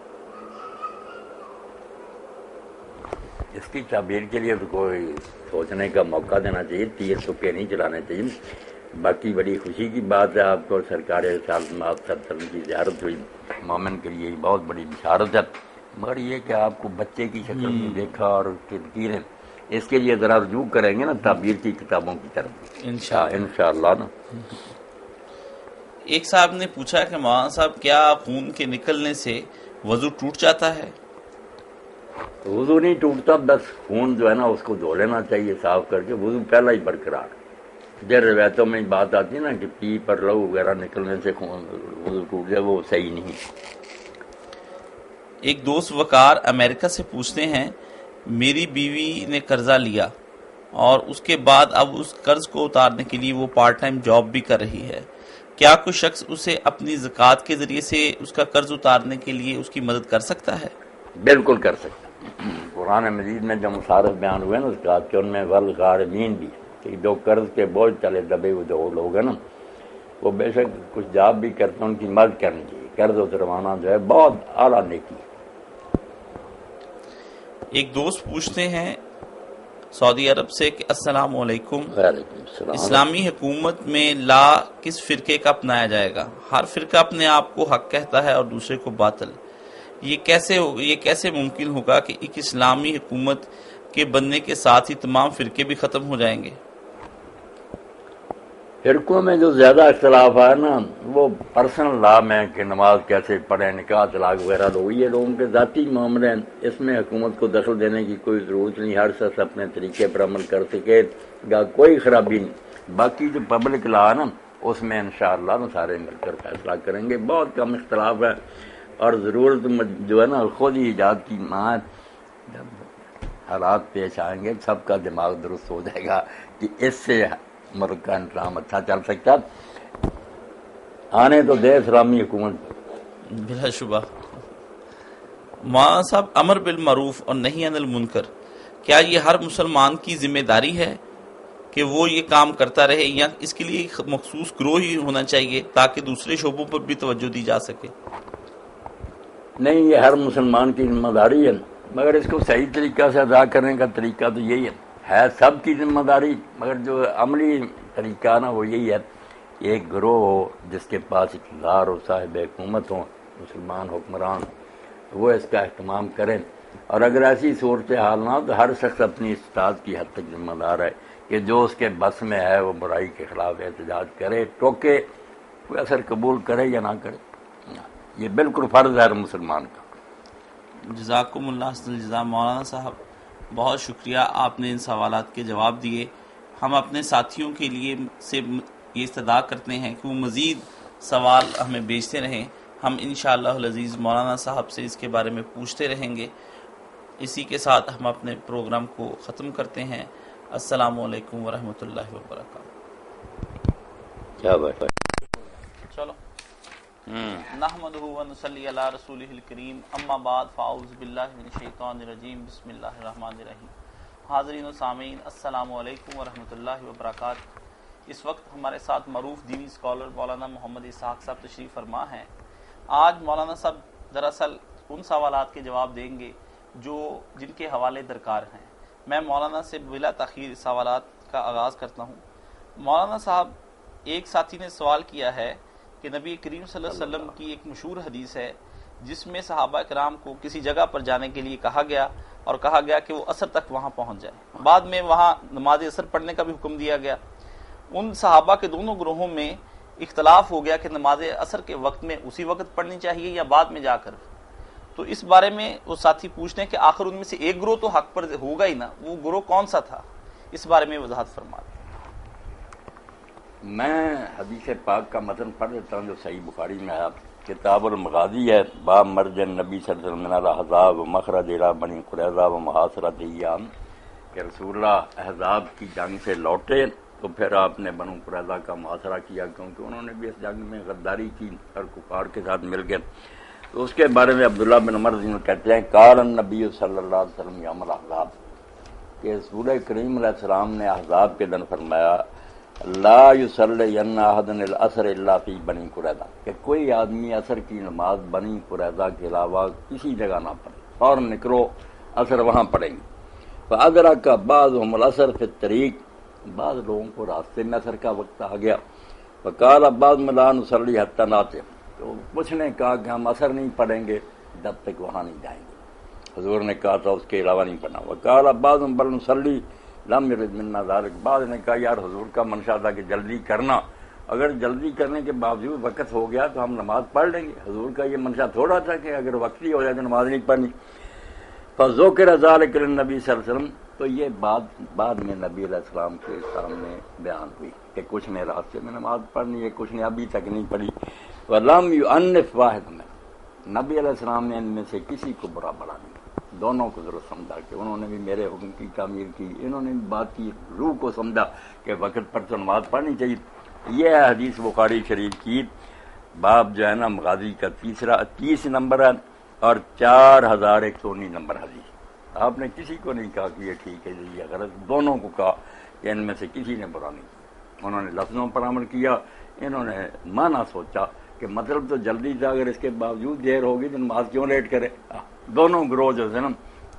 اس کی تعبیر کے لیے تو کوئی سوچنے کا موقع دینا چاہیے، تیر تکے نہیں چلانے چاہیے۔ باقی بڑی خوشی کی بات ہے، آپ کو سرکار رسالت مآب صلی اللہ علیہ وسلم کی زیارت ہوئی، مومن کے لیے بہت بڑی بشارت ہے، مگر یہ کہ آپ کو بچے کی شکل میں دیکھا اور اس کی لکیریں، اس کے لیے ذرا رجوع کریں گے نا تعبیر کی کتابوں کی طرف انشاءاللہ نا۔ ایک صاحب نے پوچھا کہ مولانا صاحب کیا خون کے نکلنے سے وضو ٹوٹ جاتا ہے؟ وضو نہیں ٹوٹتا، بس خون جو ہے نا اس کو دھو لینا چاہیے صاف کر کے، وضو پہلا ہی برقرار۔ جب روایتوں میں بات آتی ہے نا کہ پی پر لہو وغیرہ نکلنے سے خون وضو ٹوٹ جائے، وہ صحیح نہیں۔ ایک دوست وقار امریکہ سے پوچھتے ہیں، میری بیوی نے قرضہ لیا اور اس کے بعد اب اس قرض کو اتارنے کے لیے وہ پارٹ ٹائم جاب بھی کر رہی ہے، کیا کوئی شخص اسے اپنی زکوٰۃ کے ذریعے سے اس کا قرض اتارنے کے لیے اس کی مدد کر سکتا ہے؟ بالکل کر سکتا۔ قرآن مجید میں جو مصارف بیان ہوئے نا زکوٰۃ کے، ان میں والغارمین بھی، کہ جو قرض کے بوجھ تلے دبے ہوئے جو لوگ ہیں نا، وہ بے شک کچھ جاب بھی کرتے ہیں، ان کی مدد کرنی چاہیے۔ قرض اتروانا جو ہے بہت اعلیٰ نیکی ہے۔ ایک دوست پوچھتے ہیں سعودی عرب سے کہ السلام علیکم، وعلیکم السلام۔ اسلامی حکومت میں لا کس فرقے کا اپنایا جائے گا؟ ہر فرقہ اپنے آپ کو حق کہتا ہے اور دوسرے کو باطل، یہ کیسے ممکن ہوگا کہ ایک اسلامی حکومت کے بننے کے ساتھ ہی تمام فرقے بھی ختم ہو جائیں گے؟ فرقوں میں جو زیادہ اختلاف ہے نا وہ پرسنل لا میں کہ نماز کیسے پڑھیں، نکاح طلاق وغیرہ لوگ، یہ لوگوں کے ذاتی معاملے ہیں، اس میں حکومت کو دخل دینے کی کوئی ضرورت نہیں، ہر شخص اپنے طریقے پر عمل کر سکے گا، کوئی خرابی نہیں۔ باقی جو پبلک لا ہے نا اس میں انشاءاللہ سارے مل کر فیصلہ کریں گے، بہت کم اختلاف ہے، اور ضرورت جو ہے نا خود ہی ایجاد کی ماں، جب حالات پیش آئیں گے سب کا دماغ درست ہو جائے گا کہ اس سے ملک کا انتظام اچھا چل سکتا، آنے تو دے اسلامی حکومت۔ بلا شبہ۔ مولانا صاحب، امر بالمعروف اور نہی عن المنکر، کیا یہ ہر مسلمان کی ذمہ داری ہے کہ وہ یہ کام کرتا رہے، یا اس کے لیے مخصوص گروہ ہی ہونا چاہیے تاکہ دوسرے شعبوں پر بھی توجہ دی جا سکے؟ نہیں، یہ ہر مسلمان کی ذمہ داری ہے، مگر اس کو صحیح طریقہ سے ادا کرنے کا طریقہ تو یہی ہے سب کی ذمہ داری، مگر جو عملی طریقہ نا وہ یہی ہے، ایک گروہ ہو جس کے پاس اقتدار ہو، صاحب حکومت ہو، مسلمان حکمران، وہ اس کا اہتمام کریں، اور اگر ایسی صورتحال نہ ہو تو ہر شخص اپنی استطاعت کی حد تک ذمہ دار ہے کہ جو اس کے بس میں ہے وہ برائی کے خلاف احتجاج کرے، ٹوکے، کوئی اثر قبول کرے یا نہ کرے، یہ بالکل فرض ہے ہر مسلمان کا۔ جزاکم اللہ حسن الجزا۔ مولانا صاحب بہت شکریہ، آپ نے ان سوالات کے جواب دیے۔ ہم اپنے ساتھیوں کے لیے سے یہ استدعا کرتے ہیں کہ وہ مزید سوال ہمیں بھیجتے رہیں، ہم انشاءاللہ العزیز مولانا صاحب سے اس کے بارے میں پوچھتے رہیں گے۔ اسی کے ساتھ ہم اپنے پروگرام کو ختم کرتے ہیں۔ السلام علیکم ورحمۃ اللہ وبرکاتہ۔ کیا بات ہے؟ چلو نحمدہ ونصلی علی رسولہ الکریم، اما بعد فاعوذ باللہ من الشیطان الرجیم، بسم اللہ الرحمن الرحیم۔ حاضرین و سامعین، السلام علیکم ورحمۃ اللہ وبرکاتہ۔ اس وقت ہمارے ساتھ معروف دینی اسکالر مولانا محمد اسحاق صاحب تشریف فرما ہیں۔ آج مولانا صاحب دراصل ان سوالات کے جواب دیں گے جن کے حوالے درکار ہیں۔ میں مولانا سے بلا تاخیر سوالات کا آغاز کرتا ہوں۔ مولانا صاحب، ایک ساتھی نے سوال کیا ہے کہ نبی کریم صلی اللہ علیہ وسلم کی ایک مشہور حدیث ہے جس میں صحابہ کرام کو کسی جگہ پر جانے کے لیے کہا گیا اور کہا گیا کہ وہ عصر تک وہاں پہنچ جائے، بعد میں وہاں نماز عصر پڑھنے کا بھی حکم دیا گیا۔ ان صحابہ کے دونوں گروہوں میں اختلاف ہو گیا کہ نماز عصر کے وقت میں اسی وقت پڑھنی چاہیے یا بعد میں جا کر، تو اس بارے میں وہ ساتھی پوچھتے ہیں کہ آخر ان میں سے ایک گروہ تو حق پر ہوگا ہی نا، وہ گروہ کون سا تھا؟ اس بارے میں وضاحت فرما دیں۔ میں حدیث پاک کا متن پڑھ دیتا ہوں جو صحیح بخاری میں ہے، کتاب المغازی ہے، باب مرج النبی صلی اللہ علیہ وسلم من الاحزاب مخرج الی بنی قریظہ و محاصرۃ ایام، کہ رسول اللہ احزاب کی جنگ سے لوٹے تو پھر آپ نے بنو قریظہ کا محاصرہ کیا، کیونکہ انہوں نے بھی اس جنگ میں غداری کی اور کفار کے ساتھ مل گئے۔ تو اس کے بارے میں عبداللہ بن عمر کہتے ہیں قال النبی صلی اللہ علیہ وسلم یوم الاحزاب، کہ رسول کریم علیہ السلام نے احزاب کے دن فرمایا لا یصلی احد العصر الا فی بنی قریظہ، کہ کوئی آدمی عصر کی نماز بنی قریظہ کے علاوہ کسی جگہ نہ پڑھے، اور نکلو عصر وہاں پڑھیں گے۔ فادرک بعضهم العصر فی الطریق، بعض لوگوں کو راستے میں اثر کا وقت آ گیا، وقال عباس ملا نصلی حتی ناطق، تو کچھ نے کہا کہ ہم اثر نہیں پڑھیں گے جب تک وہاں نہیں جائیں گے، حضور نے کہا تھا اس کے علاوہ نہیں پڑھنا۔ وقال عباس بل نصلی لم یرد منا ذلک، بعض نے کہا یار حضور کا منشا تھا کہ جلدی کرنا، اگر جلدی کرنے کے باوجود وقت ہو گیا تو ہم نماز پڑھ لیں گے، حضور کا یہ منشا تھوڑا تھا کہ اگر وقت ہی ہو جائے تو نماز نہیں پڑھنی۔ فذکر ذلک للنبی صلی اللہ علیہ وسلم، تو یہ بات بعد میں نبی علیہ السلام کے سامنے بیان ہوئی کہ کچھ نے راستے میں نماز پڑھنی ہے، کچھ نے ابھی تک نہیں پڑھی۔ ولم یعنف واحد میں، نبی علیہ السلام نے ان میں سے کسی کو برا بڑا نہیں، دونوں کو ضرور سمجھا کہ انہوں نے بھی میرے حکم کی تعمیر کی، انہوں نے بھی بات کی روح کو سمجھا کہ وقت پر تو نماز پڑھنی چاہیے۔ یہ ہے حدیث بخاری شریف کی، باب جو ہے نا مغازی کا 30 نمبر ہے اور 4119 نمبر حدیث۔ آپ نے کسی کو نہیں کہا کہ یہ ٹھیک ہے یہ غلط، دونوں کو کہا کہ ان میں سے کسی نے برا نہیں کیا، انہوں نے لفظوں پر عمل کیا، انہوں نے معنی سوچا کہ مطلب تو جلدی تھا، اگر اس کے باوجود دیر ہوگی تو نماز کیوں لیٹ کرے۔ دونوں گروہ جو ہے نا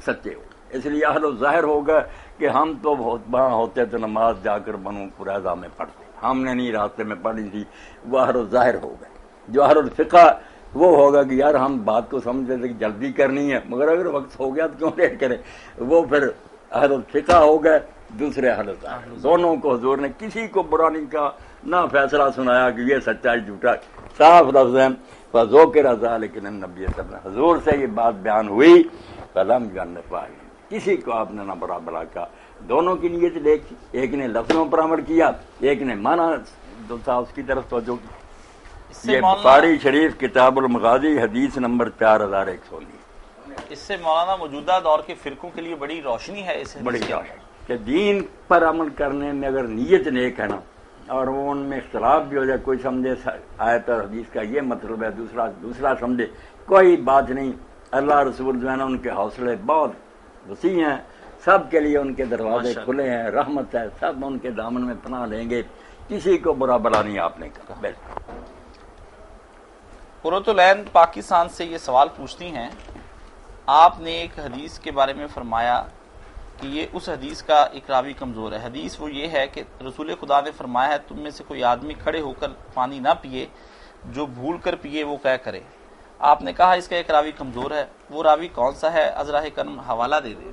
سچے ہو، اس لیے اہل ظاہر ہوگا کہ ہم تو وہاں ہوتے تو نماز جا کر بنو قریظہ میں پڑھتے، ہم نے نہیں راستے میں پڑھی تھی، وہ اہل ظاہر ہو گئے۔ جو اہل الفقہ وہ ہوگا کہ یار ہم بات کو سمجھتے تھے کہ جلدی کرنی ہے، مگر اگر وقت ہو گیا تو کیوں لیٹ کرے، وہ پھر اہل الفقہ ہو گئے، دوسرے اہل ظاہر۔ دونوں کو حضور نے کسی کو برا نہیں کہا، نہ فیصلہ سنایا کہ یہ سچا ہے جھوٹا، صاف لفظ ہے۔ فذکر ذلک للنبی صلی اللہ علیہ وسلم، حضور سے یہ بات بیان ہوئی، فلم یعنف واحد، کسی کو آپ نے نہ برا بلا کہا، دونوں کی نیت دیکھی، ایک نے لفظوں پر عمل کیا، ایک نے معنی جو تھا اس کی طرف توجہ کی۔ یہ بخاری شریف کتاب المغازی حدیث نمبر 4119۔ اس سے مولانا موجودہ دور کے فرقوں کے لیے بڑی روشنی ہے، اس بڑی روشنی کہ دین پر عمل کرنے میں اگر نیت نیک ہے نا، اور وہ ان میں اختلاف بھی ہو جائے، کوئی سمجھے آیت اور حدیث کا یہ مطلب ہے، دوسرا سمجھے، کوئی بات نہیں۔ اللہ رسول جو ہے نا ان کے حوصلے بہت وسیع ہیں، سب کے لیے ان کے دروازے کھلے ہیں، رحمت ہے، سب ان کے دامن میں پناہ لیں گے، کسی کو برا بلا نہیں آپ نے کہا۔ قرۃ العین پاکستان سے یہ سوال پوچھتی ہیں، آپ نے ایک حدیث کے بارے میں فرمایا کہ یہ اس حدیث کا ایک راوی کمزور ہے، حدیث وہ یہ ہے کہ رسول خدا نے فرمایا ہے تم میں سے کوئی آدمی کھڑے ہو کر پانی نہ پیے، جو بھول کر پیے وہ کیا کرے۔ آپ نے کہا اس کا ایک راوی کمزور ہے، وہ راوی کون سا ہے؟ ازراہ کرم حوالہ دے دیں۔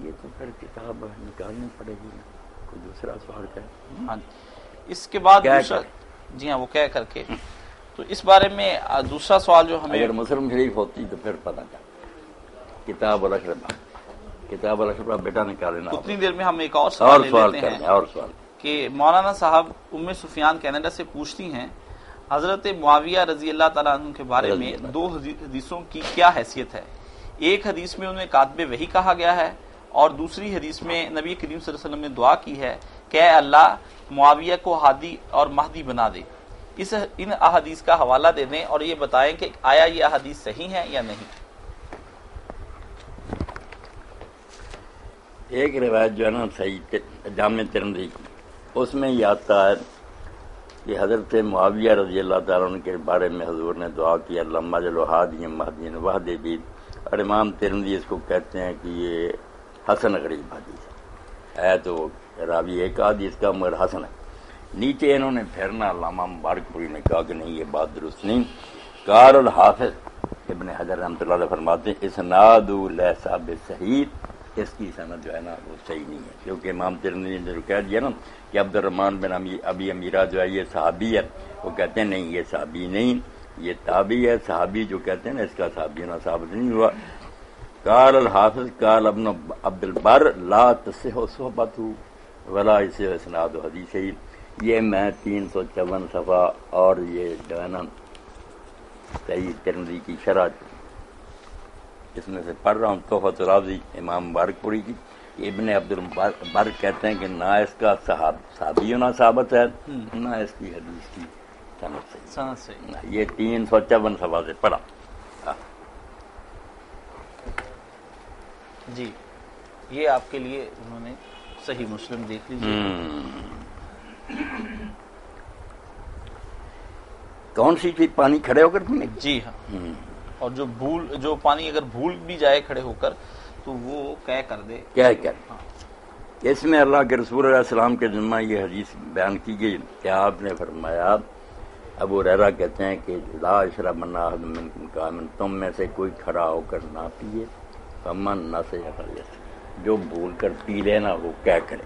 یہ تو پھر کتاب نکالنی پڑے گی، کوئی دوسرا سوال ہے۔ ہاں اس کے بعد دوسرا، جی ہاں وہ کہہ کر کے، تو اس بارے میں دوسرا سوال جو ہمیں، اگر مسلم شریف ہوتی تو پھر پتہ کیا کتاب الاشربہ، کتاب الاشربہ بیٹا نکالے نا۔ اتنی دیر میں ہم ایک اور سوال لیتے ہیں اور سوال کہ مولانا صاحب ام سفیان کینیڈا سے پوچھتی ہیں حضرت معاویہ رضی اللہ تعالیٰ عنہ کے بارے میں دو حدیثوں کی کیا حیثیت ہے؟ ایک حدیث میں انہیں کاتب وحی کہا گیا ہے اور دوسری حدیث میں نبی کریم صلی اللہ علیہ وسلم نے دعا کی ہے کہ اے اللہ معاویہ کو ہادی اور مہدی بنا دے۔ ان احادیث کا حوالہ دے دیں اور یہ بتائیں کہ آیا یہ احادیث صحیح ہیں یا نہیں۔ ایک روایت جو ہے نا صحیح جامع ترمذی کی، اس میں یہ آتا ہے کہ حضرت معاویہ رضی اللہ تعالیٰ عنہ کے بارے میں حضور نے دعا کی اللہم اجعلہ ہادیا مہدیا واہدہ، اور امام ترمذی اس کو کہتے ہیں کہ یہ حسن غریب حدیث ہے تو راوی ایک حدیث کا مگر حسن ہے۔ نیچے انہوں نے پھرنا علامہ مبارک پوری نے کہا کہ نہیں یہ بات درست نہیں۔ قال الحافظ ابن حجر رحمۃ اللہ علیہ فرماتے ہیں اسناد لیس بصحیح، اس کی سند جو ہے نا وہ صحیح نہیں ہے، کیونکہ امام ترمذی نے جو کہہ دیا نا کہ عبد الرحمن بن ابی امیرہ جو ہے یہ صحابی ہے، وہ کہتے ہیں نہیں یہ صحابی نہیں، یہ تابعی ہے، صحابی جو کہتے ہیں نا اس کا صحابی ہونا ثابت نہیں ہوا۔ قال الحافظ قال ابن عبد البر لا تصح صحبته ولا يصح اسناد حدیث، یہ میں 354 صفحہ اور یہ جو ہے نا صحیح ترمذی کی شرح اس میں سے پڑھ رہا ہوں، تحفۃ الراضی امام مبارک پوری کی، ابن عبد البر کہتے ہیں کہ نہ اس کا صحابی ہونا ثابت ہے، نہ اس کی حدیث کی سند صحیح، یہ 354 صفحہ سے پڑھا۔ جی یہ آپ کے لیے انہوں نے صحیح مسلم دیکھ لیجیے۔ کون سی چیز پانی کھڑے ہو کر پینے؟ جی ہاں، اور جو پانی اگر بھول بھی جائے کھڑے ہو کر تو وہ کیا کر دے، کیا کر اس میں اللہ کے رسول علیہ السلام کے ذمہ یہ حدیث بیان کی گئی کہ آپ نے فرمایا، ابو ہریرہ کہتے ہیں کہ لا یشربن احد منکم قائما، تم میں سے کوئی کھڑا ہو کر نہ پیے، فمن نسیہ فلیس، جو بھول کر پی لینا وہ کیا کرے۔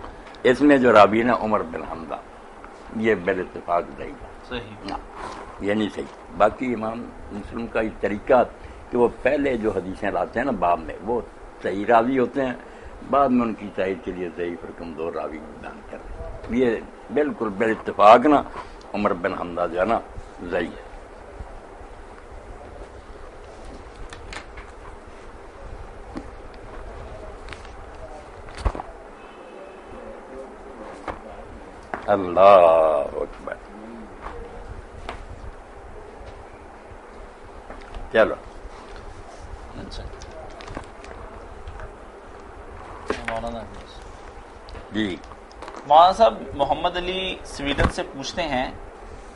اس میں جو راوی نا عمر بن حمزہ، یہ بال اتفاق صحیح، یہ نہیں صحیح۔ باقی امام مسلم کا یہ طریقہ کہ وہ پہلے جو حدیثیں لاتے ہیں نا باب میں، وہ صحیح راوی ہوتے ہیں، بعد میں ان کی تائید کے لیے ضعیف اور کمزور راوی بیان کر رہے ہیں۔ یہ بالکل بال اتفاق نا عمر بن حمزہ جو ہے نا ضعیف ہے۔ اللہ اکبر۔ چلو جی، مولانا صاحب محمد علی سویڈن سے پوچھتے ہیں،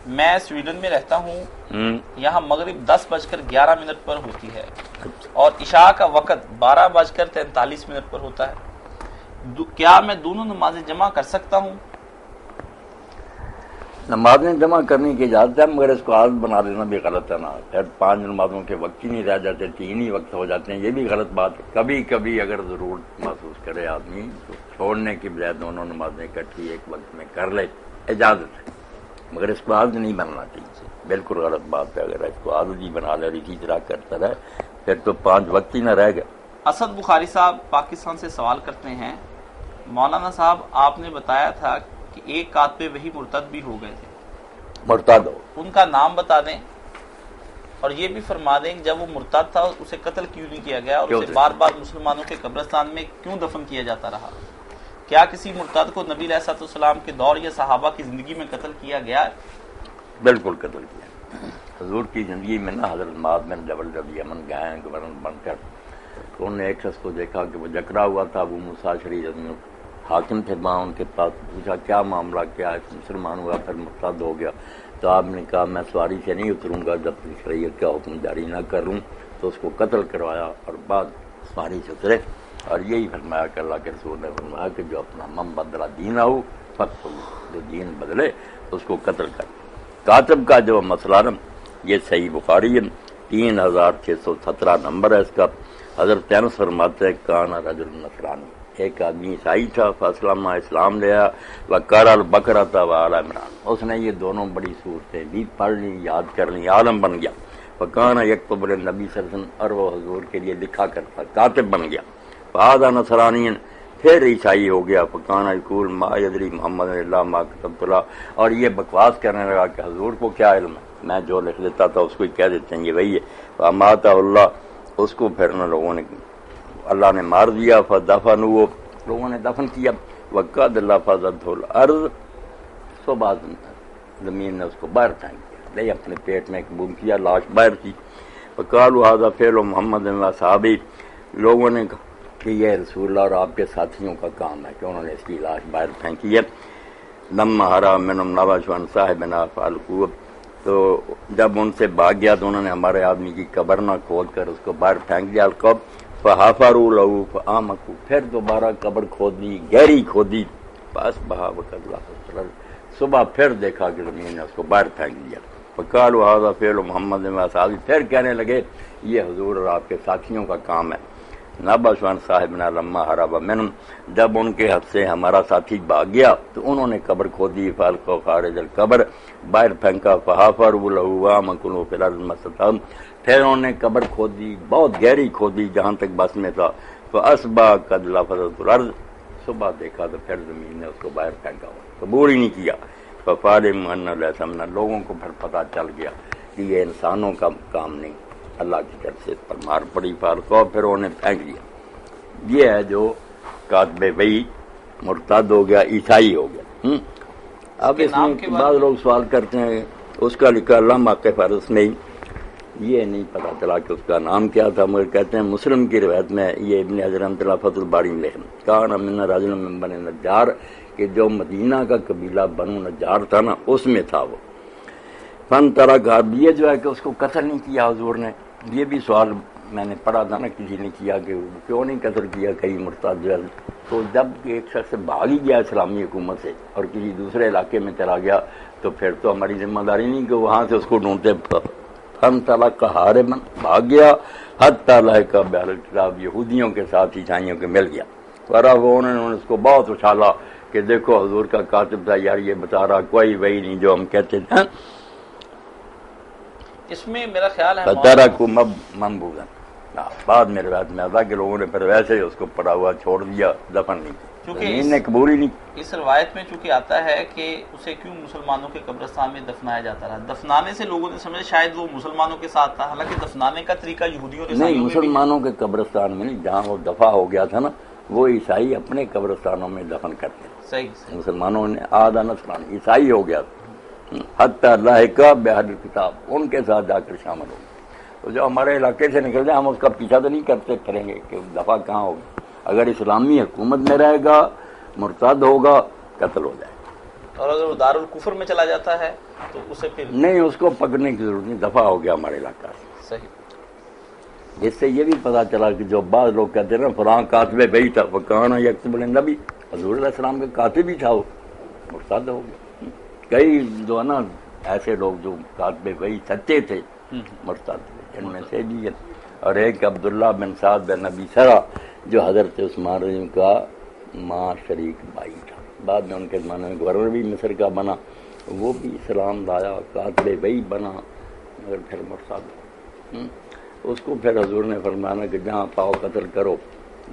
میں سویڈن میں رہتا ہوں، یہاں مغرب 10:11 پر ہوتی ہے اور عشاء کا وقت 12:43 پر ہوتا ہے، کیا میں دونوں نمازیں جمع کر سکتا ہوں؟ نمازیں جمع کرنے کی اجازت ہے، مگر اس کو عادت بنا لینا بھی غلط ہے نا۔ پھر 5 نمازوں کے وقت ہی نہیں رہ جاتے، 3 ہی وقت ہو جاتے ہیں، یہ بھی غلط بات ہے۔ کبھی کبھی اگر ضرورت محسوس کرے آدمی تو چھوڑنے کی بجائے دونوں نمازیں اکٹھی ایک وقت میں کر لے، اجازت ہے، مگر اس کو عادت نہیں بننا چاہیے، بالکل غلط بات ہے۔ اگر اس کو عادت ہی بنا لے اور اسی طرح کرتا رہے پھر تو 5 وقت ہی نہ رہ گا۔ اسد بخاری صاحب پاکستان سے سوال کرتے ہیں، مولانا صاحب آپ نے بتایا تھا کہ ایک کاتب وہی مرتد بھی ہو گئے تھے، مرتد ہو، ان کا نام بتا دیں اور یہ بھی فرما دیں کہ جب وہ مرتد تھا اسے قتل کیوں نہیں کیا گیا اور اسے بار بار مسلمانوں کے قبرستان میں کیوں دفن کیا جاتا رہا؟ کیا کسی مرتد کو نبی علیہ الصلوۃ والسلام کے دور یا صحابہ کی زندگی میں قتل کیا گیا؟ بالکل قتل کیا۔ حضور کی زندگی میں نا حضرت معاذ بن جبل جب یمن گئے گورنر بن کر تو انہوں نے ایک شخص کو دیکھا کہ وہ جکڑا ہوا تھا، وہ موسیٰ شریعت میں حاکم تھے، وہاں ان کے پاس پوچھا کیا معاملہ، کیا ہے؟ مسلمان ہوا پھر مرتد ہو گیا، تو آپ نے کہا میں سواری سے نہیں اتروں گا جب تک شریعت کا حکم جاری نہ کروں، تو اس کو قتل کروایا اور بعد سواری سے اترے، اور یہی فرمایا کہ اللہ کے رسول نے فرمایا کہ جو اپنا من بدلا دین ہو فقتلہ، جو دین بدلے اس کو قتل کر۔ کاتب کا جو مسئلہ نا یہ صحیح بخاری ہے، 3617 نمبر ہے اس کا۔ حضرت انس فرماتے ہیں کان رجل نصرانی، ایک آدمی عیسائی تھا، فاسلم اسلام لیا، وقال البقرہ وآل عمران، اس نے یہ دونوں بڑی صورتیں بھی پڑھ لی، یاد کر لی، عالم بن گیا۔ فکان یکتب للنبی صلی اللہ علیہ وسلم، اور وہ حضور کے لیے لکھا کرتا، کاتب بن گیا۔ فہذا نصرانی، پھر عیسائی ہو گیا۔ فکان یقول ما یدری محمد الا ما کتبت له، اور یہ بکواس کرنے لگا کہ حضور کو کیا علم ہے، میں جو لکھ دیتا تھا اس کو ہی کہہ دیتے ہیں یہ وہی ہے۔ فاماتہ اللہ، اس کو پھر ان لوگوں نے اللہ نے مار دیا، فدفنوه، لوگوں نے دفن کیا۔ وقد لفظته الارض، صبح زمین نے اس کو باہر پھینک دیا، لے اپنے پیٹ میں قبول کیا، لاش باہر تھی۔ فقالوا هذا فعل محمد واصحابہ، لوگوں نے کہا کہ یہ رسول اللہ اور آپ کے ساتھیوں کا کام ہے کہ انہوں نے اس کی لاش باہر پھینکی ہے۔ لما حرام منهم نبش عن صاحبنا فالقوه، تو جب ان سے بھاگ گیا تو انہوں نے ہمارے آدمی کی قبر نہ کھود کر اس کو باہر پھینک دیا۔ القب فحفروا له فآمكوا، پھر دوبارہ قبر کھودی، گہری کھودی، پاس بہا وقت اللہ، صبح پھر دیکھا کہ زمین نے اس کو باہر پھینک دیا۔ فقالوا هذا فعل محمد واصحابہ، پھر کہنے لگے یہ حضور اور آپ کے ساتھیوں کا کام ہے۔ نبشوان صاحبنا لما حرب منہم، جب ان کے حد سے ہمارا ساتھی بھاگ گیا تو انہوں نے قبر کھودی، فالقوا خارج القبر، باہر پھینکا، فحفروا له وامكنوا في الارض ما استطاعوا، پھر انہوں نے قبر کھودی، بہت گہری کھودی جہاں تک بس میں تھا۔ فاصبح قد لفظت الارض، صبح دیکھا تو پھر زمین نے اس کو باہر پھینکا ہوا، قبول ہی نہیں کیا۔ فعلموا ان ليس من، لوگوں کو پھر پتہ چل گیا کہ یہ انسانوں کا کام نہیں، اللہ کی طرف سے پر مار پڑی، فالقوا، پھر انہوں نے پھینک دیا۔ یہ ہے جو کاتب وحی مرتد ہو گیا، عیسائی ہو گیا۔ اب اس میں بعض لوگ سوال کرتے ہیں اس کا لکھا لمحہ کے فرض میں یہ نہیں پتا چلا کہ اس کا نام کیا تھا، مگر کہتے ہیں مسلم کی روایت میں یہ ابن حجر رحمۃ اللہ فتح الباری میں کان من رجل من بنی نجار، کہ جو مدینہ کا قبیلہ بنو نجار تھا نا اس میں تھا وہ۔ فن ترک، یہ جو ہے کہ اس کو قتل نہیں کیا حضور نے، یہ بھی سوال میں نے پڑھا تھا نا کسی نے کیا کہ کیوں نہیں قتل کیا کئی مرتد جو ہے، تو جب ایک شخص بھاگ ہی گیا اسلامی حکومت سے اور کسی دوسرے علاقے میں چلا گیا تو پھر تو ہماری ذمہ داری نہیں کہ وہاں سے اس کو ڈھونڈتے ہم تعالیٰ کا ہارے من بھاگ گیا، حتی لحق بہل کتاب، یہودیوں کے ساتھ عیسائیوں کے مل گیا، ورا وہ انہوں نے اس کو بہت اچھالا کہ دیکھو حضور کا کاتب تھا یار، یہ بتا رہا کوئی وہی نہیں جو ہم کہتے تھے. اس میں میرا خیال ہے فترہ کو منبوذا، بعد میں روایت میں آتا کہ لوگوں نے پھر ویسے ہی اس کو پڑا ہوا چھوڑ دیا، دفن نہیں کیا، چونکہ نے قبول ہی نہیں. اس روایت میں چونکہ آتا ہے کہ اسے کیوں مسلمانوں کے قبرستان میں دفنایا جاتا رہا، دفنانے سے لوگوں نے سمجھا شاید وہ مسلمانوں کے ساتھ تھا، حالانکہ دفنانے کا طریقہ یہودیوں اور نہیں، عیسائیوں میں بھی مسلمانوں کے قبرستان میں نہیں، جہاں وہ دفع ہو گیا تھا نا وہ عیسائی اپنے قبرستانوں میں دفن کرتے ہیں. صحیح مسلمانوں نے آدھا نسلان عیسائی ہو گیا حتی لحق بہل کتاب، ان کے ساتھ جا کر شامل ہو گئے. تو جو ہمارے علاقے سے نکل جائے ہم اس کا پیچھا تو نہیں کرتے کریں گے کہ دفعہ کہاں ہوگا، اگر اسلامی حکومت میں رہے گا مرتد ہوگا قتل ہو جائے گا، اور اگر وہ دارالکفر میں چلا جاتا ہے تو اسے پھر نہیں اس کو پکڑنے کی ضرورت نہیں، دفعہ ہو گیا ہمارے علاقہ سے. صحیح. اس سے یہ بھی پتا چلا کہ جو بعض لوگ کہتے ہیں نا فلاں کاتب بھائی تھا، وہ کہاں یکتب النبی، حضور علیہ السلام کے کاتب ہی تھا، وہ مرتد ہو گیا. کئی جو ہے نا ایسے لوگ جو کاتب بھائی سچے تھے مرتد ہوئے، ان میں سے بھی اور ایک عبداللہ بن سعد بن نبی سرا جو حضرت عثمان رضی کا ماں شریک بھائی تھا، بعد میں ان کے زمانے میں گورنر بھی مصر کا بنا، وہ بھی اسلام لایا، کاتب بھائی بنا، مگر پھر مرتد ہو. اس کو پھر حضور نے فرمایا کہ جہاں پاؤ قتل کرو،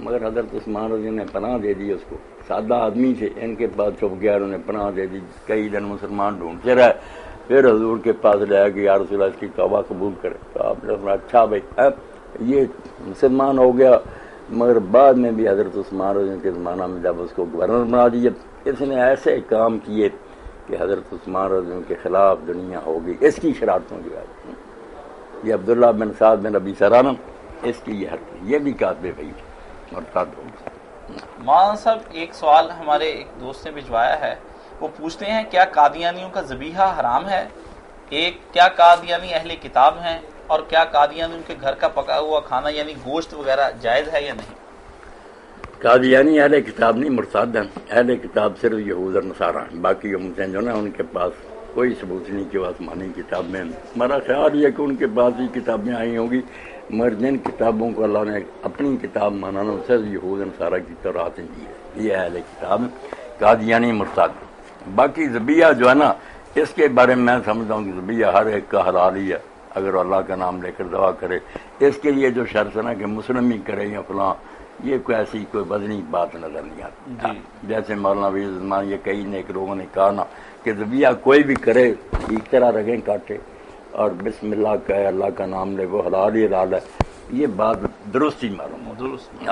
مگر حضرت عثمان رضی نے پناہ دے دی اس کو، سادہ آدمی سے ان کے پاس چھپ گیا، انہوں نے پناہ دے دی، کئی دن مسلمان ڈھونڈتے رہے، پھر حضور کے پاس لے آیا کہ یا رسول اللہ اس کی توبہ قبول کرے. تو آپ نے فرمایا اچھا بھائی یہ مسلمان ہو گیا، مگر بعد میں بھی حضرت عثمان رضی کے زمانہ میں جب اس کو گورنر بنا دیا، اس نے ایسے کام کیے کہ حضرت عثمان رضی کے خلاف دنیا ہوگی، اس کی شرارتوں کی وجہ سے. یہ عبداللہ بن سعد بن نبی سرانم اس کی یہ حرکت، یہ بھی کاتب بھائی مرتد ہو گیا. مولانا صاحب ایک سوال ہمارے ایک دوست نے بھجوایا ہے، وہ پوچھتے ہیں کیا قادیانیوں کا ذبیحہ حرام ہے؟ ایک، کیا قادیانی اہل کتاب ہیں؟ اور کیا قادیانیوں کے گھر کا پکا ہوا کھانا یعنی گوشت وغیرہ جائز ہے یا نہیں؟ قادیانی اہل کتاب نہیں، مرتد ہیں. اہل کتاب صرف یہود اور نصارہ ہیں، باقی امتیں جو نا ان کے پاس کوئی ثبوت نہیں کہ وہ آسمانی کتاب میں. ہمارا خیال یہ کہ ان کے پاس ہی کتابیں آئی ہوں گی، مگر جن کتابوں کو اللہ نے اپنی کتاب مانانا صرف یہود نصارہ کی تورات دی ہے، یہ اہل کتاب قادیانی مرتد. باقی ذبیحہ جو ہے نا اس کے بارے میں سمجھتا ہوں کہ ذبیحہ ہر ایک کا حلال ہی ہے، اگر اللہ کا نام لے کر دعا کرے. اس کے لیے جو شرط ہے نا کہ مسلم ہی کرے یا فلاں، یہ کوئی ایسی کوئی وزنی بات نظر نہیں آتی. جیسے مولانا وحید عثمان، یہ کئی نیک لوگوں نے کہا نا کہ ذبیحہ کوئی بھی کرے ایک طرح رگیں کاٹے اور بسم اللہ کہے، اللہ کا نام لے، وہ حلال ہی حلال ہے. یہ بات درست ہی معلوم ہو، درست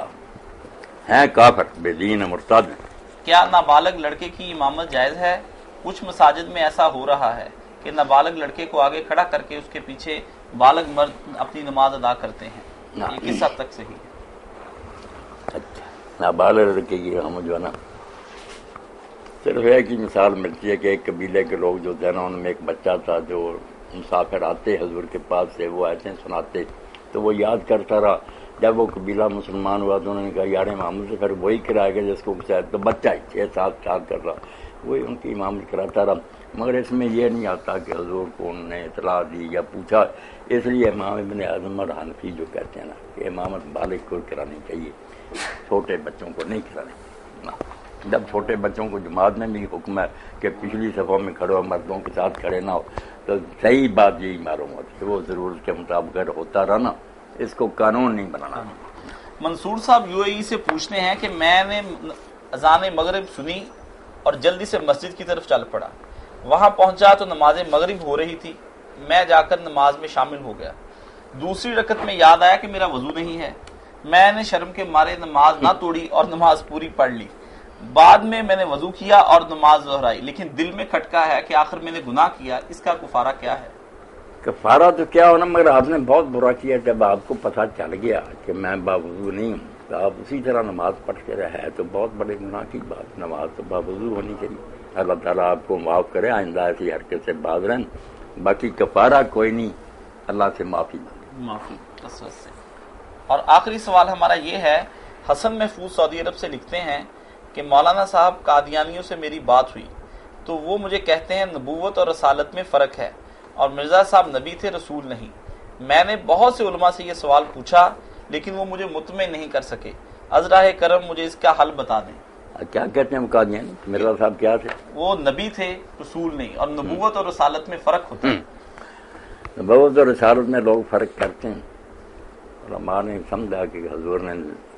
ہیں کافر بے دین مرتد. کیا نابالغ لڑکے کی امامت جائز ہے؟ کچھ مساجد میں ایسا ہو رہا ہے کہ نابالغ لڑکے کو آگے کھڑا کر کے اس کے پیچھے بالغ مرد اپنی نماز ادا کرتے ہیں، یہ کس حد تک صحیح ہے؟ اچھا، نابالغ لڑکے کی ہم جو ہے نا صرف ایک ہی مثال ملتی ہے کہ ایک قبیلے کے لوگ جو تھے نا ان میں ایک بچہ تھا جو مسافر آتے حضور کے پاس سے، وہ ایسے سناتے تو وہ یاد کرتا رہا. جب وہ قبیلہ مسلمان ہوا تو انہوں نے کہا یار امامت سے پھر وہی کرائے گا جس کو شاید، تو بچہ ہی 6-7 سال کر رہا، وہی ان کی امامت کراتا رہا. مگر اس میں یہ نہیں آتا کہ حضور کو انہوں نے اطلاع دی یا پوچھا. اس لیے امام ابن اعظم اور حنفی جو کہتے ہیں نا کہ امامت بالغ کو کرانی چاہیے، چھوٹے بچوں کو نہیں کرانی. جب چھوٹے بچوں کو جماعت میں بھی حکم ہے کہ پچھلی صفوں میں کھڑے ہو، مردوں کے ساتھ کھڑے نہ ہو، تو صحیح بات یہی معلوم ہوتی ہے وہ ضرورت کے مطابق اگر ہوتا رہا نا، اس کو قانون نہیں بنانا. منصور صاحب UAE سے پوچھتے ہیں کہ میں نے اذان مغرب سنی اور جلدی سے مسجد کی طرف چل پڑا، وہاں پہنچا تو نماز مغرب ہو رہی تھی، میں جا کر نماز میں شامل ہو گیا. دوسری رکعت میں یاد آیا کہ میرا وضو نہیں ہے، میں نے شرم کے مارے نماز نہ توڑی اور نماز پوری پڑھ لی. بعد میں نے وضو کیا اور نماز دہرائی، لیکن دل میں کھٹکا ہے کہ آخر میں نے گناہ کیا، اس کا کفارہ کیا ہے؟ کفارہ تو کیا ہونا، مگر آپ نے بہت برا کیا. جب آپ کو پتہ چل گیا کہ میں باوضو نہیں ہوں تو آپ اسی طرح نماز پڑھ کے رہے تو بہت بڑے گناہ کی بات. نماز تو باوضو ہونی چاہیے. اللہ تعالیٰ آپ کو معاف کرے، آئندہ ایسی حرکت سے باز رہیں. باقی کفارہ کوئی نہیں، اللہ سے معافی مانگے. معافی سے. اور آخری سوال ہمارا یہ ہے، حسن محفوظ سعودی عرب سے لکھتے ہیں کہ مولانا صاحب قادیانیوں سے میری بات ہوئی تو وہ مجھے کہتے ہیں نبوت اور رسالت میں فرق ہے اور مرزا صاحب نبی تھے، رسول نہیں۔ میں نے بہت سے علماء سے یہ سوال پوچھا لیکن وہ مجھے مطمئن نہیں کر سکے، از راہ کرم مجھے اس کا حل بتا دیں۔ کیا کہتے ہیں قادیانی؟ مرزا صاحب کیا تھے؟ وہ نبی تھے، رسول نہیں، اور نبوت اور رسالت میں فرق ہوتا ہے۔ نبوت اور رسالت میں لوگ فرق کرتے ہیں۔ علماء نے سمجھا کہ حضور نے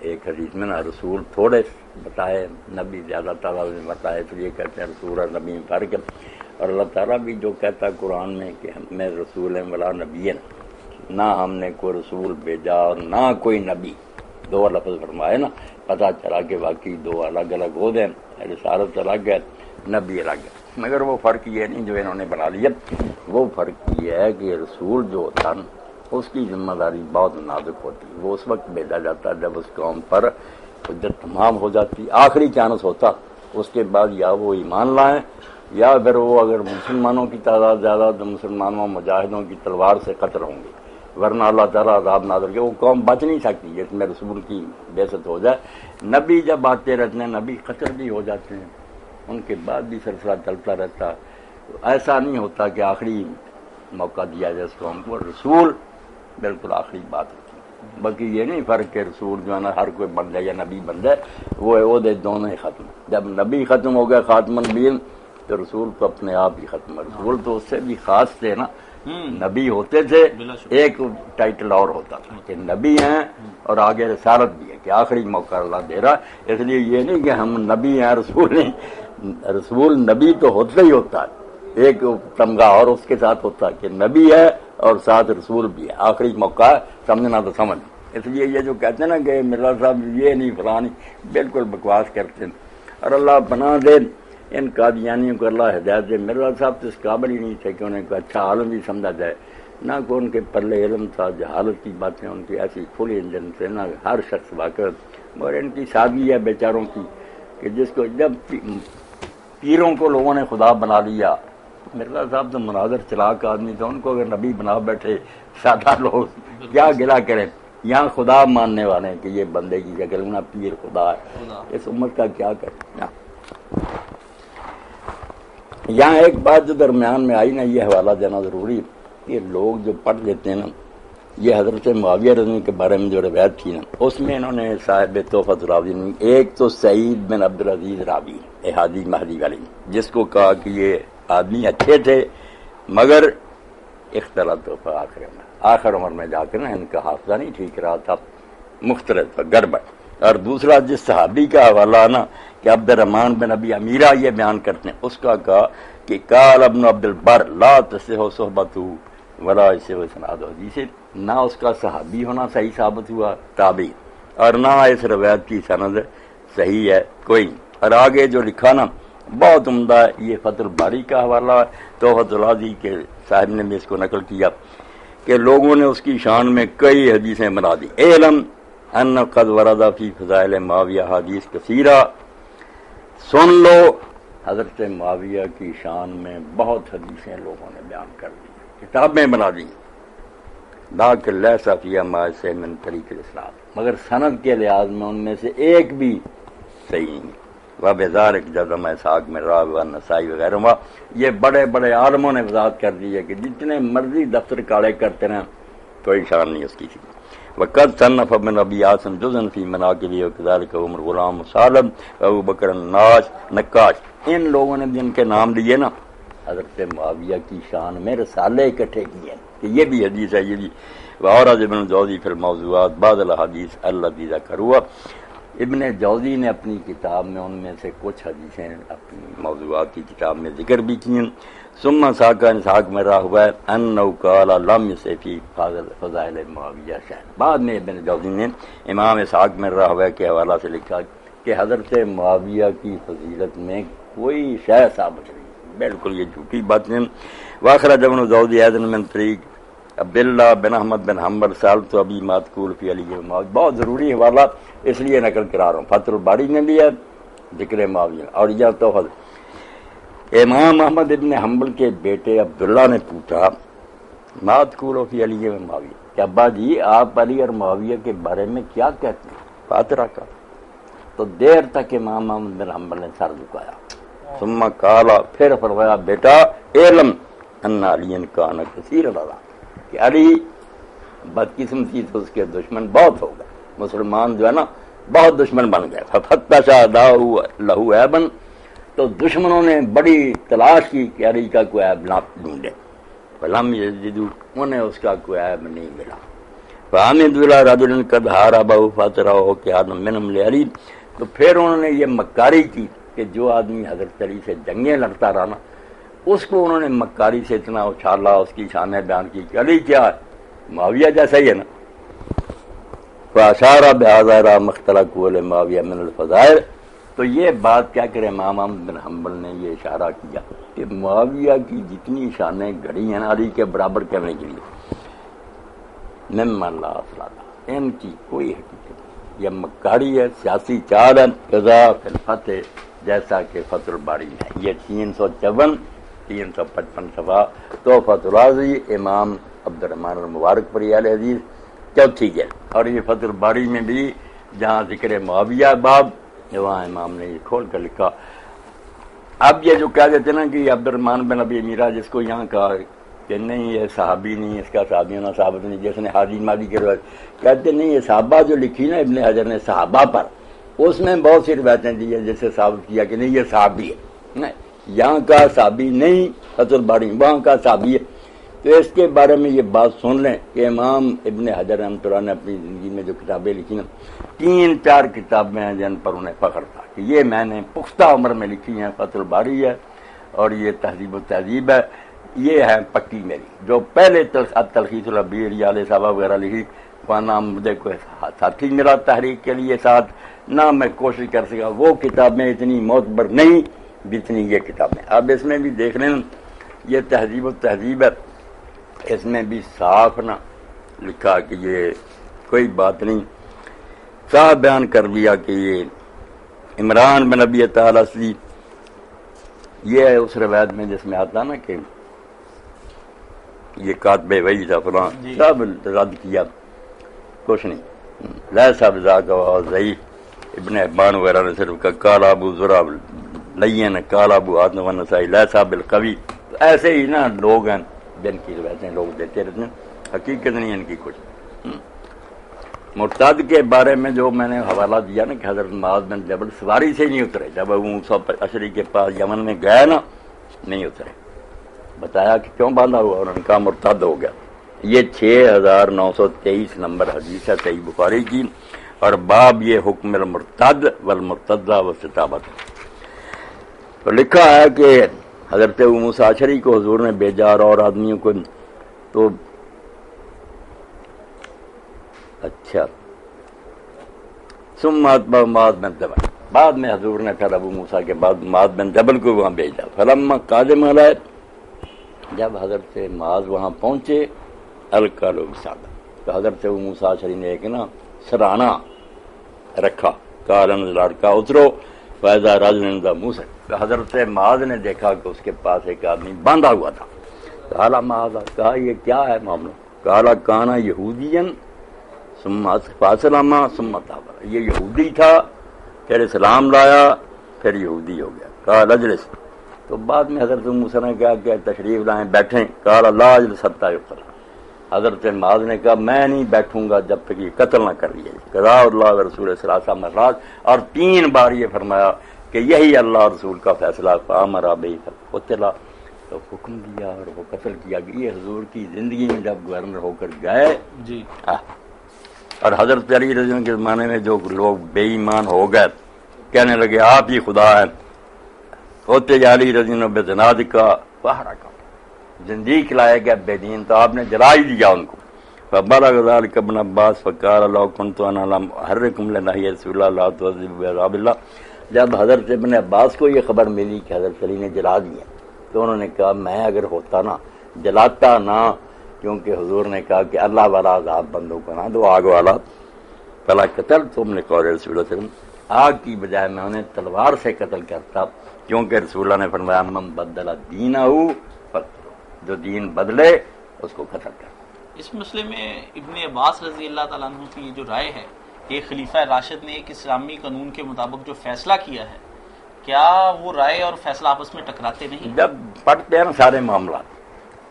ایک حدیث میں نا رسول تھوڑے بتائے، نبی زیادہ تعالیٰ نے بتائے، تو یہ کہتے ہیں رسول اور نبی میں فرق ہے۔ اور اللہ تعالیٰ بھی جو کہتا ہے قرآن میں کہ میں رسول ہیں ولا نبی، نہ ہم نے کوئی رسول بھیجا اور نہ کوئی نبی، دو لفظ فرمائے نا، پتہ چلا کہ واقعی دو الگ الگ ہو گئے، رسالت الگ ہے، نبی الگ ہے۔ مگر وہ فرق یہ نہیں جو انہوں نے بنا لیا، وہ فرق یہ ہے کہ رسول جو ہوتا نا اس کی ذمہ داری بہت نازک ہوتی ہے، وہ اس وقت بھیجا جاتا ہے جب اس قوم پر حجت تمام ہو جاتی، آخری چانس ہوتا، اس کے بعد یا وہ ایمان لائیں یا پھر وہ اگر مسلمانوں کی تعداد زیادہ تو مسلمانوں مجاہدوں کی تلوار سے قتل ہوں گے، ورنہ اللہ تعالیٰ عذاب نازل کے وہ قوم بچ نہیں سکتی جس میں رسول کی بعثت ہو جائے۔ نبی جب آتے رہتے ہیں، نبی قتل بھی ہو جاتے ہیں، ان کے بعد بھی سلسلہ چلتا رہتا، ایسا نہیں ہوتا کہ آخری موقع دیا جائے اس قوم کو، رسول بالکل آخری بات ہوتی ہے۔ باقی یہ نہیں فرق کہ رسول جو ہے نا ہر کوئی بن جائے یا نبی بن جائے، وہ عہدے دونوں ہی ختم۔ جب نبی ختم ہو گیا خاتم النبیین تو رسول تو اپنے آپ ہی ختم ہے۔ رسول تو اس سے بھی خاص تھے نا، نبی ہوتے تھے، ایک ٹائٹل اور ہوتا تھا کہ نبی ہیں اور آگے رسالت بھی ہے کہ آخری موقع اللہ دے رہا، اس لیے یہ نہیں کہ ہم نبی ہیں رسول نہیں، رسول نبی تو ہوتا ہی ہوتا ہے، ایک تمغہ اور اس کے ساتھ ہوتا ہے کہ نبی ہے اور ساتھ رسول بھی ہے، آخری موقع ہے، سمجھنا تو سمجھ۔ اس لیے یہ جو کہتے ہیں نا کہ مرزا صاحب یہ نہیں فلانی، بالکل بکواس کرتے ہیں، اور اللہ پناہ دے ان قادیانیوں کو، اللہ ہدایت دے۔ مرزا صاحب تو اس قابل ہی نہیں تھے کہ انہیں کوئی اچھا عالم بھی سمجھا جائے، نہ کوئی ان کے پلے علم تھا، جہالت کی باتیں ان کی ایسی کھلی انجن سے نہ ہر شخص واقف، اور ان کی سادگی ہے بیچاروں کی کہ جس کو جب پیروں کو لوگوں نے خدا بنا لیا، مرزا صاحب تو مناظر چلاک آدمی تھا، ان کو اگر نبی بنا بیٹھے سادہ لوگ کیا گلا کریں، یہاں خدا ماننے والے ہیں کہ یہ بندے کی شکل میں پیر خدا ہے، اس امت کا کیا کریں۔ یہاں ایک بات جو درمیان میں آئی نا، یہ حوالہ دینا ضروری، کہ لوگ جو پڑھ لیتے ہیں نا، یہ حضرت معاویہ رضی کے بارے میں جو روایت تھی نا، اس میں انہوں نے صاحب تحفۃ الراوی، ایک تو سعید بن عبدالعزیز راوی احادی مہدی والی، جس کو کہا کہ یہ آدمی اچھے تھے مگر اختلاط آخر عمر میں جا کر نا ان کا حافظہ نہیں ٹھیک رہا تھا، مختلف تھا، گڑبڑ۔ اور دوسرا جس صحابی کا حوالہ نا کہ عبد الرحمن بن ابی امیرہ یہ بیان کرتے ہیں، اس کا کہا کہ قال ابن عبد البر لا تصح صحبتہ ولا یصح اسناد حدیث، نہ اس کا صحابی ہونا صحیح ثابت ہوا تابعی، اور نہ اس روایت کی سند صحیح ہے کوئی۔ اور آگے جو لکھا نا بہت عمدہ ہے، یہ فتح الباری کا حوالہ ہے، تحفۃ الراضی کے صاحب نے بھی اس کو نقل کیا کہ لوگوں نے اس کی شان میں کئی حدیثیں بنا دی۔ اعلم ان قد ورد فی فضائل معاویہ حدیث کثیرہ، سن لو حضرت معاویہ کی شان میں بہت حدیثیں لوگوں نے بیان کر دی، کتابیں بنا دی، لیکن لیس فیہا ما سے من طریق الاسلام، مگر سند کے لحاظ میں ان میں سے ایک بھی صحیح نہیں۔ وبذالک جزم اسحاق میں راہ و نسائی وغیرہ، یہ بڑے بڑے عالموں نے وضاحت کر دی ہے کہ جتنے مرضی دفتر کاڑے کرتے رہیں کوئی شان نہیں اس کی تھی۔ وقد صنف ابن ابی عاصم جزءا فی مناقب وکذالک عمر غلام سالم ابو بکر نقاش، ان لوگوں نے جن کے نام لیے نا حضرت معاویہ کی شان میں رسالے اکٹھے کیے کہ یہ بھی حدیث ہے، یہ بھی۔ وأورد ابن جوزی فی الموضوعات بعض الاحادیث التي ذکروا، ابن جوزی نے اپنی کتاب میں ان میں سے کچھ حدیثیں اپنی موضوعات کی کتاب میں ذکر بھی کی۔ ثم ساقہ اسحاق میں راہ ہوا ہے انہ قال لم یصح فی فضائل معاویہ شیء، بعد میں ابن جوزی نے امام اسحاق میں راہ ہوا کے حوالہ سے لکھا کہ حضرت معاویہ کی فضیلت میں کوئی شے ثابت نہیں، بالکل یہ جھوٹی بات ہے۔ واخرج ابن جوزی ایضا من طریق عبداللہ بن احمد بن حنبل سالت ابی ماتقول فی علی معاویہ، بہت ضروری حوالہ اس لیے نقل کرا رہا ہوں، فتح الباری نے لیا ذکر معاویہ۔ اور یہ تو امام احمد ابن حنبل کے بیٹے عبداللہ نے پوچھا ماتقول فی علی معاویہ، کہ ابا جی آپ علی اور معاویہ کے بارے میں کیا کہتے ہیں فاترہ کا؟ تو دیر تک امام احمد بن حنبل نے سر جھکایا، ثم قال، پھر فرمایا بیٹا علم ان علی کان کثیر العذاب، کہ علی بدقسمتی سے اس کے دشمن بہت ہو گئے، مسلمان جو ہے نا بہت دشمن بن گئے، ففتش اعداؤہ لہ عیبا، تو دشمنوں نے بڑی تلاش کی کہ علی کا کوئی عیب نہ ڈھونڈے، فلم یجدوا، انہیں اس کا کوئی عیب نہیں ملا، فحمد اللہ رجل قد حاربہ فاترہ کان منہم لعلی، تو پھر انہوں نے یہ مکاری کی کہ جو آدمی حضرت علی سے جنگیں لڑتا رہا نا اس کو انہوں نے مکاری سے اتنا اچھالا، اس کی شانیں بیان کی کہ علی کیا ہے، معاویہ جیسا ہی ہے نا، فاشار بہذا را مختلق معاویہ من الفضائل، تو یہ بات کیا کرے امام احمد بن حنبل نے یہ اشارہ کیا کہ معاویہ کی جتنی شانیں گھڑی ہیں علی کے برابر کرنے کے لیے ممن لا اصل لہ، ان کی کوئی حقیقت نہیں، یہ مکاری ہے، سیاسی چال ہے، قضا فی الفتح، جیسا کہ فتح الباری میں ہے۔ یہ 354 355 صفحہ تحفۃ الرازی امام عبد الرحمن المبارک پر اہل حدیث چوتھی جلد، اور یہ فتح الباری میں بھی جہاں ذکر معاویہ باب وہاں امام نے یہ کھول کر لکھا۔ اب یہ جو کہہ دیتے نا کہ عبد الرحمن بن ابی امیرہ، جس کو یہاں کہا کہ نہیں یہ صحابی نہیں، اس کا صحابی ہونا ثابت نہیں، جس نے حاجی مادی کے روایت کہتے نہیں، یہ صحابہ جو لکھی نا ابن حجر نے صحابہ پر، اس میں بہت سی روایتیں دی ہیں جس سے ثابت کیا کہ نہیں یہ صحابی ہے، نہیں یہاں کا صحابی نہیں فتح الباری، وہاں کا صحابی ہے۔ تو اس کے بارے میں یہ بات سن لیں کہ امام ابن حجر رحمۃ اللہ نے اپنی زندگی میں جو کتابیں لکھی نا 3-4 کتابیں ہیں جن پر انہیں فخر تھا کہ یہ میں نے پختہ عمر میں لکھی ہیں، فتح الباری ہے اور یہ تہذیب و تہذیب ہے، یہ ہے پکی میری۔ جو پہلے تلخیص العبیر یا علیہ صاحبہ وغیرہ لکھی نہ مجھے کوئی ساتھی ملا تحریک کے لیے ساتھ، نہ میں کوشش کر سکا، وہ کتابیں اتنی معتبر نہیں جتنی یہ کتابیں۔ اب اس میں بھی دیکھ لیں یہ تہذیب و تہذیب ہے، اس میں بھی صاف نہ لکھا کہ یہ کوئی بات نہیں، صاف بیان کر دیا کہ یہ عمران بن ابی تعالیٰ سی، یہ ہے اس روایت میں جس میں آتا نا کہ یہ کاتب وحی تھا فلاں، سب رد کیا، کچھ نہیں، لیسا بذاک و ضعیف، ابن حبان وغیرہ نے صرف کہا قال ابو زرع لین، قال ابو حاتم والنسائی لیسا بالقوی۔ ایسے ہی نا لوگ ہیں جن کی روایتیں لوگ دیتے رہتے ہیں، حقیقت نہیں ان کی کچھ۔ مرتد کے بارے میں جو میں نے حوالہ دیا نا کہ حضرت معاذ بن جبل سواری سے ہی نہیں اترے، جب ابو موسیٰ اشعری کے پاس یمن میں گئے نا نہیں اترے، بتایا کہ کیوں باندھا ہوا، انہوں نے کہا مرتد ہو گیا۔ یہ 6923 نمبر حدیث ہے صحیح بخاری کی، اور باب یہ حکم المرتد والمرتدہ والستابت، تو لکھا ہے کہ حضرت ابو موسیٰ اشعری کو حضور نے بھیجا اور آدمیوں کو، تو اچھا ثم اتبع معاذ بن جبل، بعد میں حضور نے پھر ابو موسیٰ کے بعد معاذ بن جبل کو وہاں بھیجا، فلما قادم علیہ، جب حضرت معاذ وہاں پہنچے، القالو بسادہ، تو حضرت ابو موسیٰ اشعری نے ایک نا سرانہ رکھا، قال انزل کا اترو فاذا رجل عند موسیٰ، تو حضرت معاذ نے دیکھا کہ اس کے پاس ایک آدمی باندھا ہوا تھا، قال معاذ، کہا یہ کیا ہے معاملہ، قال کانا یہودین ثم اسلم ثم تاب، یہ یہودی تھا پھر اسلام لایا پھر یہودی ہو گیا، قال اجلس، تو بعد میں حضرت موسیٰ نے کہا کہ تشریف لائیں بیٹھیں، قال لا اجلس حتی یقتل، حضرت معاذ نے کہا میں نہیں بیٹھوں گا جب تک یہ قتل نہ کر لیا جائے، قضاء اللہ و رسول 3 مرات، اور 3 بار یہ فرمایا کہ یہی اللہ رسول کا فیصلہ، فامر بہ قتل، تو حکم دیا اور وہ قتل کیا گیا۔ یہ حضور کی زندگی میں جب گورنر ہو کر گئے جی، اور حضرت علی رضی اللہ عنہ کے زمانے میں جو لوگ بے ایمان ہو گئے کہنے لگے آپ ہی خدا ہیں، ہوتے علی رضی اللہ عنہ بے زناد کا پہاڑا کا زندگی لائے گئے بے دین، تو آپ نے جلا ہی دیا ان کو۔ فبلغ ذلك ابن عباس فقال لو كنت انا لم احركم لنهي رسول الله لا تعذبوا بعذاب الله، جب حضرت ابن عباس کو یہ خبر ملی کہ حضرت علی نے جلا دیا تو انہوں نے کہا میں اگر ہوتا نا جلاتا نہ، کیونکہ حضور نے کہا کہ اللہ والا عذاب بندوں کو نہ دو، آگ والا، فلا قتل تم نے قول رسول اللہ صلی اللہ علیہ وسلم، آگ کی بجائے میں انہیں تلوار سے قتل کرتا، کیونکہ رسول اللہ نے فرمایا من بدل دینہ، جو دین بدلے اس کو قتل کر۔ اس مسئلے میں ابن عباس رضی اللہ تعالیٰ عنہ کی یہ جو رائے ہے کہ خلیفہ راشد نے ایک اسلامی قانون کے مطابق جو فیصلہ کیا ہے، کیا وہ رائے اور فیصلہ آپس میں ٹکراتے نہیں؟ جب پڑھتے ہیں نا سارے معاملات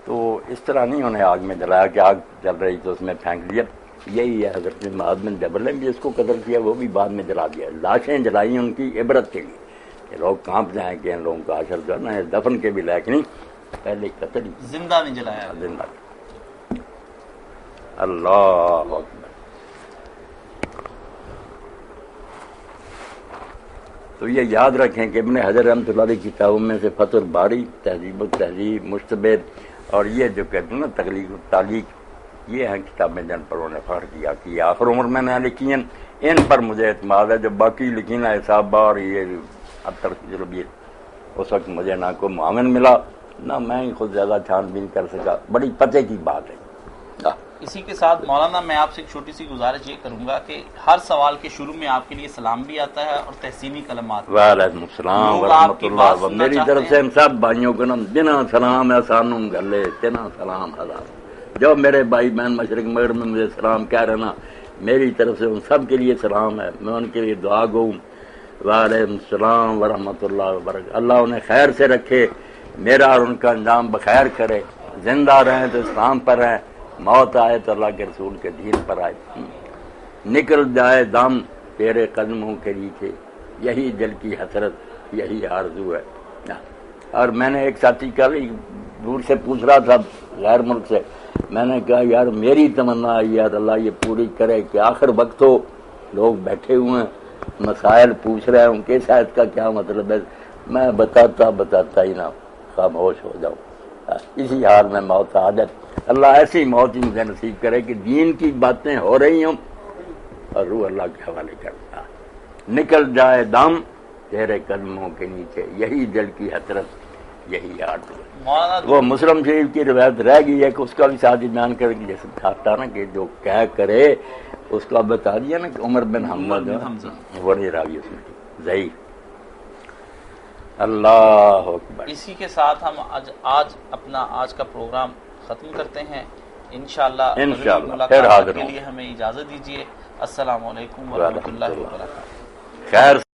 تو اس طرح نہیں انہیں آگ میں جلایا کہ آگ جل رہی تو اس میں پھینک دیا. یہی ہے حضرت معاذ بن جبل نے بھی اس کو قتل کیا، وہ بھی بعد میں جلا دیا. لاشیں جلائی ان کی عبرت کے لیے کہ لوگ کانپ جائیں کہ ان لوگوں کا حشر کرنا ہے، دفن کے بھی لائق نہیں، پہلے قتل ہی. زندہ نہیں جلایا. زندہ. اللہ اکبر. تو یہ یاد رکھیں کہ ابن حجر رحمۃ اللہ علیہ کی کتابوں میں سے فتح الباری، تہذیب التہذیب، مشتبہ اور یہ جو کہتے ہیں نا تخلیق التعلیق، یہ ہیں کتابیں جن پر انہوں نے فخر کیا کہ آخر عمر میں نے لکھی ہیں. ان پر مجھے اعتماد ہے. جو باقی لکھی نا حسابہ اور یہ ابتر اس وقت مجھے نہ کوئی معاون ملا نہ میں خود زیادہ چھان بین کر سکا. بڑی پتے کی بات ہے. اسی کے ساتھ مولانا میں آپ سے ایک چھوٹی سی گزارش یہ کروں گا کہ ہر سوال کے شروع میں آپ کے لیے سلام بھی آتا ہے اور تحسینی کلمات. وعلیکم السلام ورحمۃ اللہ. میری طرف سے ہم سب بھائیوں کو نام بنا سلام احسان گلے تنا سلام ہزار. جو میرے بھائی بہن مشرق مغرب میں مجھے سلام کہہ رہے نا، میری طرف سے ان سب کے لیے سلام ہے. میں ان کے لیے دعا گو. وعلیکم السلام ورحمۃ اللہ وبرکاتہ. اللہ انہیں خیر سے رکھے، میرا اور ان کا انجام بخیر کرے. زندہ رہیں تو اسلام پر رہیں، موت آئے تو اللہ کے رسول کے دین پر آئے. نکل جائے دم تیرے قدموں کے نیچے، یہی دل کی حسرت، یہی آرزو ہے. اور میں نے ایک ساتھی کل دور سے پوچھ رہا تھا غیر ملک سے، میں نے کہا یار میری تمنا ہے یار اللہ یہ پوری کرے کہ آخر وقت ہو، لوگ بیٹھے ہوئے ہیں مسائل پوچھ رہے ہیں، ان کے شاید کا کیا مطلب ہے، میں بتاتا ہی نہ خاموش ہو جاؤں. اسی حال میں موت آ جائے. اللہ ایسی موت ہی مجھے نصیب کرے کہ دین کی باتیں ہو رہی ہوں اور روح اللہ کے حوالے کرتا. نکل جائے دم تیرے قدموں کے نیچے، یہی دل کی حسرت، یہی آرزو. وہ مسلم شریف کی روایت رہ گئی ہے کہ اس کا بھی ساتھ ہی بیان کریں، جیسے تھا نا کہ جو کہہ کرے اس کا بتا دیا نا کہ عمر بن حمزہ وہی راوی اس میں ضعیف. اللہ اکبر. اسی کے ساتھ ہم آج کا پروگرام ختم کرتے ہیں. انشاءاللہ پھر حاضر کے لیے ہمیں اجازت دیجیے. السلام علیکم ورحمۃ اللہ وبرکاتہ. خیر.